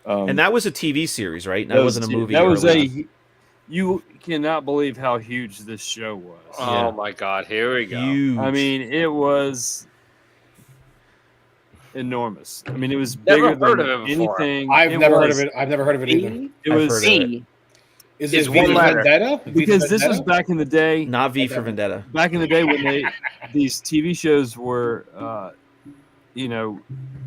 And that was a TV series, right? That wasn't a movie. That was early on. You cannot believe how huge this show was. oh my God! Here we go. Huge. I mean, it was enormous. I mean, it was Never bigger heard than of it before. anything. I've never heard of it. I've never heard of it either. It I've was heard of it. Is It's it V one for letter. Vendetta? V for because this was Vendetta? back in the day. Not V for Vendetta. Back in the day when these TV shows were,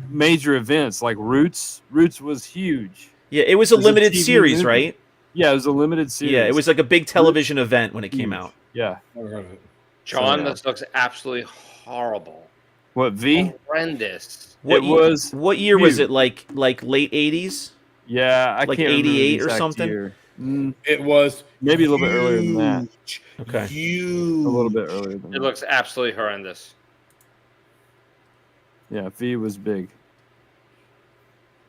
major events like Roots. Roots was huge. Yeah, it was a It was a limited TV series, movie. right? Yeah, it was a limited series. Yeah, it was like a big television event when it came Huge. out. Yeah. Never heard of it. John, So, yeah. this looks absolutely horrible. What V? Horrendous. What It ye- was What year was huge. it? Like late 80s? Yeah, I Like can't remember the 88 or exact something? year. It was Maybe a little bit earlier than that. huge. Okay. Huge. A little bit earlier than It that. looks absolutely horrendous. Yeah, V was big.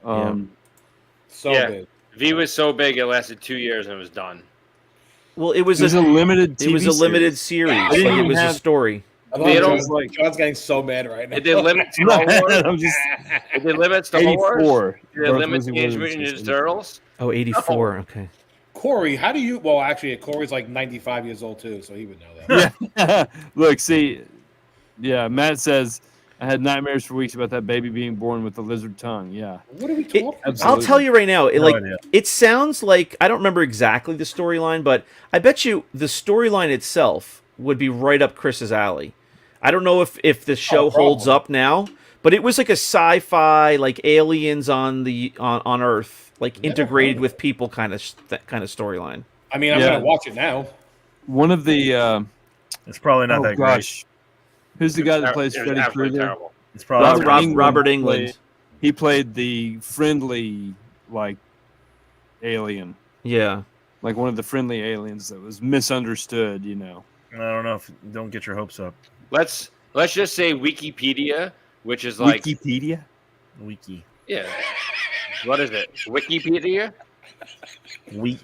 So Yeah. big. V was so big it lasted 2 years and it was done. Well, it was It was a limited TV it was a limited series. series. They Like, didn't it was a have- story. I They love don't John's, like- John's getting so mad right now. Did they limit Star Wars? I'm just Did they limit Star Wars? 84. Did they Both limit Lizzie Teenage Williams Mutant was Ninja Turtles? Oh, 84. Okay. Corey, how do you? Well, actually, Corey's like 95 years old too, so he would know that. Yeah. Look, see, yeah, Matt says I had nightmares for weeks about that baby being born with the lizard tongue. Yeah. What are we talking about? I'll Absolutely. tell you right now, No idea. it sounds like I don't remember exactly the storyline, but I bet you the storyline itself would be right up Chris's alley. I don't know if the show holds probably. up now, but it was like a sci-fi, like aliens on Earth, like Never integrated heard of with people kind of storyline. I mean, I'm Yeah. gonna watch it now. One of the It's probably not that gosh, who's the guy that plays It was Freddy absolutely Krueger? terrible. great. It's probably Robert England England. He played the friendly, like, alien, Yeah. like one of the friendly aliens that was misunderstood. You know. I don't know. Don't get your hopes up. Let's just say Wikipedia, which is like Wikipedia. Wiki. yeah. What is it? Wikipedia?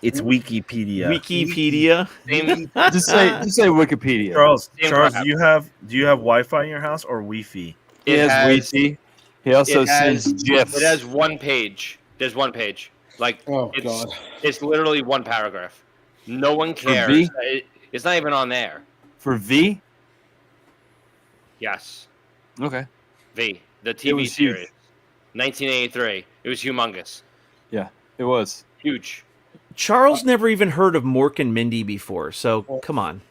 It's Wikipedia. Wikipedia. Same, Just say Wikipedia. Charles, Same Charles, crap. do you have Wi-Fi in your house or Wi-Fi? He it has has, Wi-Fi. He also it has- sends GIFs. it has one page. There's one page. Like Oh it's God. it's literally one paragraph. No one cares. V? It's not even on there. for V. Yes. Okay. V. The It TV was huge. series. 1983. It was humongous. Yeah, it was. Huge. Charles never even heard of Mork and Mindy before, so come on.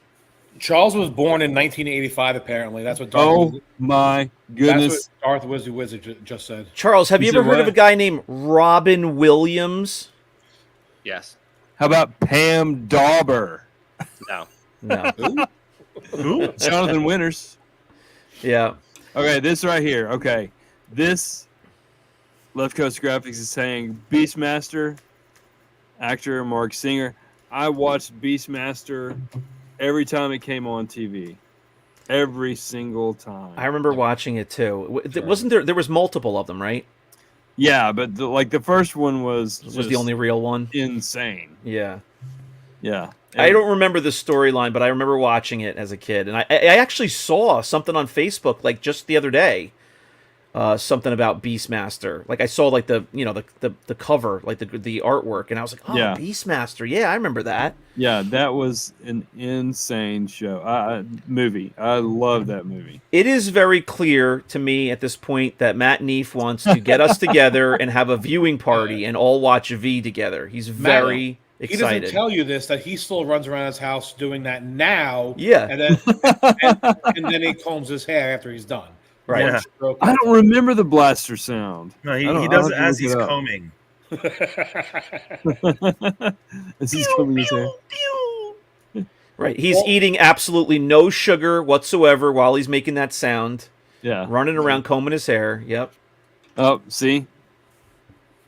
Charles was born in 1985. Apparently, that's what. Oh my That's goodness! what Darth Wizard just said. Charles, have you Is ever it heard of a what? guy named Robin Williams? Yes. How about Pam Dauber? No. No. Who? Jonathan Winters. Yeah. Okay, this right here. Okay, this Left Coast Graphics is saying Beastmaster actor Mark Singer. I watched Beastmaster every time it came on TV. Every single time. I remember watching it too. Wasn't there was multiple of them, right? Yeah, but the first one was Was the only real one? insane. Yeah. Yeah. I don't remember the storyline, but I remember watching it as a kid. And I actually saw something on Facebook like just the other day. Something about Beastmaster. Like I saw like the cover, like the artwork, and I was like, oh, Yeah. Beastmaster. Yeah, I remember that. Yeah, that was an insane show. Movie. I love that movie. It is very clear to me at this point that Matt Neef wants to get us together and have a viewing party and all watch V together. He's very He excited. doesn't tell you this, that he still runs around his house doing that now. Yeah. And then he combs his hair after he's done. Right. Yeah. I don't remember the blaster sound. No, I don't- he I'll does it have to as look he's it up. combing. As he's combing his hair. Right. He's eating absolutely no sugar whatsoever while he's making that sound. Yeah. Running around combing his hair. Yep. Oh, see?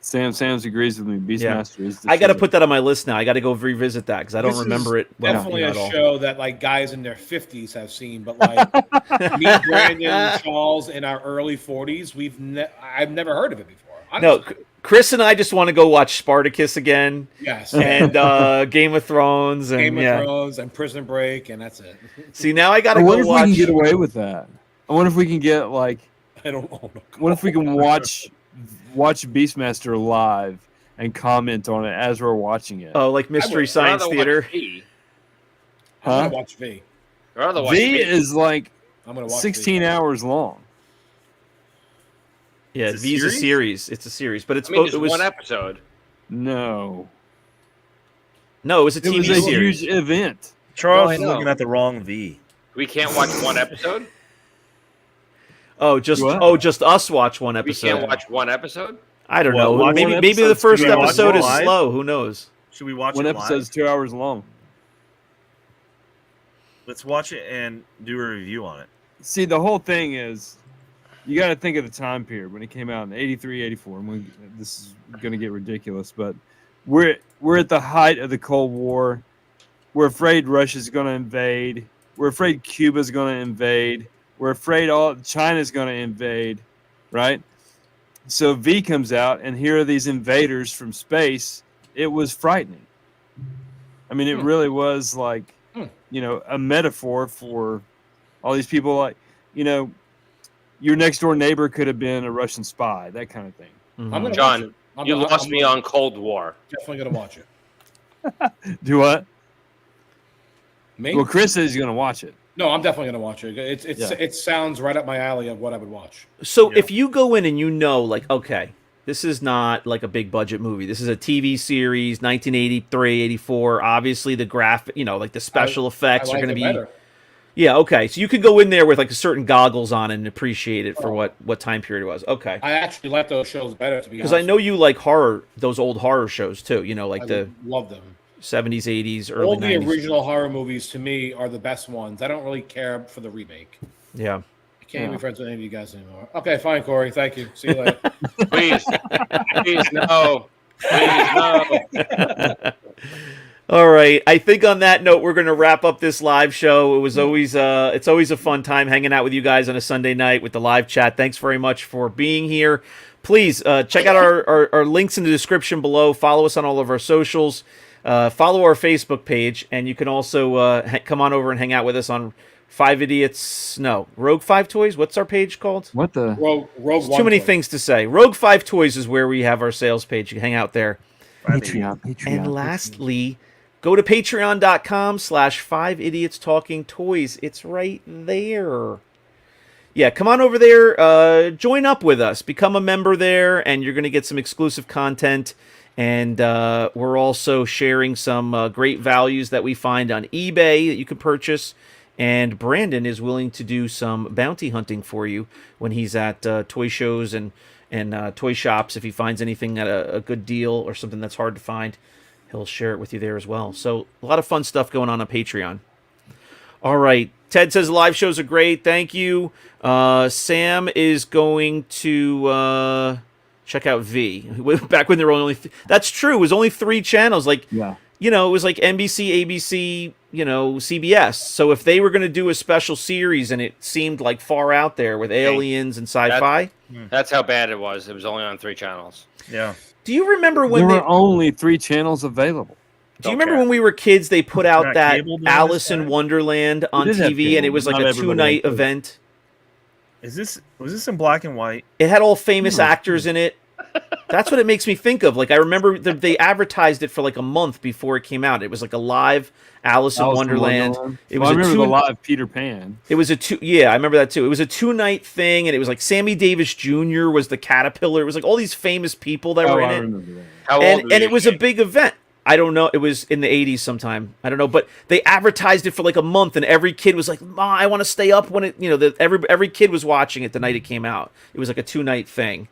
Sam's agrees with me. Beastmaster is the I got to shit. put that on my list now. I got to go revisit that because I don't This is remember it well, Definitely a at all. show that like guys in their 50s have seen, but like me, Brandon, Charles in our early 40s, I've never heard of it before. No, Honestly. Chris and I just want to go watch Spartacus again Yes. and Game of Thrones and Game of Thrones and Prison Break, and that's it. See, now I got to I go wonder if watch. we can get away with that. I wonder if we can get like. I don't know. What if we can watch Beastmaster live and comment on it as we're watching it? Oh, like Mystery would Science Rather Theater. watch V. I'm Huh? gonna watch V. Rather watch V is like I'm gonna watch 16 V. hours long. Yeah, It's a V's a series? series. It's a series, but it's I mean, both. just It was one episode. No, no, it was a it TV was a series. huge event. Charles No, I is know. looking at the wrong V. We can't watch one episode. Oh, just What? just us watch one We episode. can't watch one episode. I don't Well, know. watch Maybe one maybe the episode. first Should we watch episode it is live? slow. Who knows? Should we watch One it episode's live? 2 hours long. Let's watch it and do a review on it. See, the whole thing is, you got to think of the time period when it came out in 83, 84. This is going to get ridiculous, but we're at the height of the Cold War. We're afraid Russia's going to invade. We're afraid Cuba's going to invade. We're afraid all China's going to invade, right? So V comes out, and here are these invaders from space. It was frightening. I mean, it really was like, a metaphor for all these people. Like, your next door neighbor could have been a Russian spy, that kind of thing. Mhm. I'm gonna John, watch it. You lost me on Cold War. Definitely gonna watch it. Do what? Me? Well, Chris says he's going to watch it. No, I'm definitely gonna watch it. Yeah. It sounds right up my alley of what I would watch. So Yeah. if you go in and like, okay, this is not like a big budget movie. This is a TV series, 1983, 84. Obviously, the graphic, like the special effects I are like going to it be. better. Yeah, okay. So you could go in there with like a certain goggles on and appreciate it for what time period it was. Okay. I actually like those shows better, to be Because honest. I know you like those old horror shows too. Like I the love them. 70s, 80s, early All the 90s. original horror movies to me are the best ones. I don't really care for the remake. Yeah. I can't be friends with any of you guys anymore. Okay, fine, Corey. Thank you. See you later. Please, please no, please no. All right. I think on that note, we're going to wrap up this live show. It was always it's always a fun time hanging out with you guys on a Sunday night with the live chat. Thanks very much for being here. Please check out our links in the description below. Follow us on all of our socials. Follow our Facebook page, and you can also come on over and hang out with us on Rogue 5 Toys. What's our page called? What the? Rogue There's One too many Toy. things to say. Rogue 5 Toys is where we have our sales page. You can hang out there. Patreon. And lastly, go to patreon.com/5idiotstalkingtoys. It's right there. Yeah, come on over there. Join up with us. Become a member there, and you're going to get some exclusive content. And we're also sharing some great values that we find on eBay that you can purchase. And Brandon is willing to do some bounty hunting for you when he's at toy shows and toy shops. If he finds anything at a good deal or something that's hard to find, he'll share it with you there as well. So a lot of fun stuff going on Patreon. All right. Ted says live shows are great. Thank you. Sam is going to check out V. Back when there were only... That's true. It was only 3 channels. Like, Yeah. it was like NBC, ABC, CBS. So if they were going to do a special series and it seemed like far out there with aliens and sci-fi... That's how bad it was. It was only on 3 channels. Yeah. Do you remember There when were only 3 channels available. Do you remember when we were kids, they put out Not that cable during Alice this in time? Wonderland on did have TV, and cable, it was but like not a everybody 2-night had cable. event? Was this in black and white? It had all famous actors in it. That's what it makes me think of. Like, I remember they advertised it for like a month before it came out. It was like a live Alice in Wonderland. It was I a remember two- the live Peter Pan. It was I remember that too. It was a 2-night thing, and it was like Sammy Davis Jr. was the caterpillar. It was like all these famous people that were in I it. remember that. How old And were it you, was a Jake? big event. I don't know. It was in the 80s sometime. I don't know, but they advertised it for like a month, and every kid was like, "Ma, I want to stay up when it." Every kid was watching it the night it came out. It was like a 2-night thing,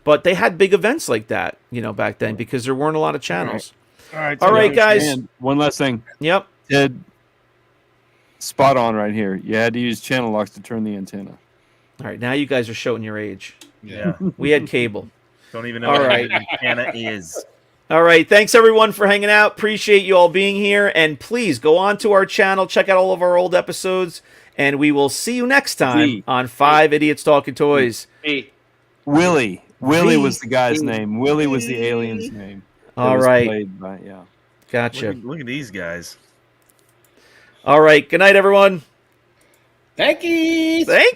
but they had big events like that, back then because there weren't a lot of channels. All right, guys. And one last thing. Yep. Ted, spot on right here. You had to use channel locks to turn the antenna. All right, now you guys are showing your age. Yeah. We had cable. Don't even know All what right. an antenna is. All right. Thanks, everyone, for hanging out. Appreciate you all being here. And please go on to our channel, check out all of our old episodes, and we will see you next time on 5 Idiots Talking Toys. Hey. Willie. Willie V. was the guy's name. Willie was the alien's name. That All was right. played by, Gotcha. Look at these guys. All right. Good night, everyone. Thank you. Thank you.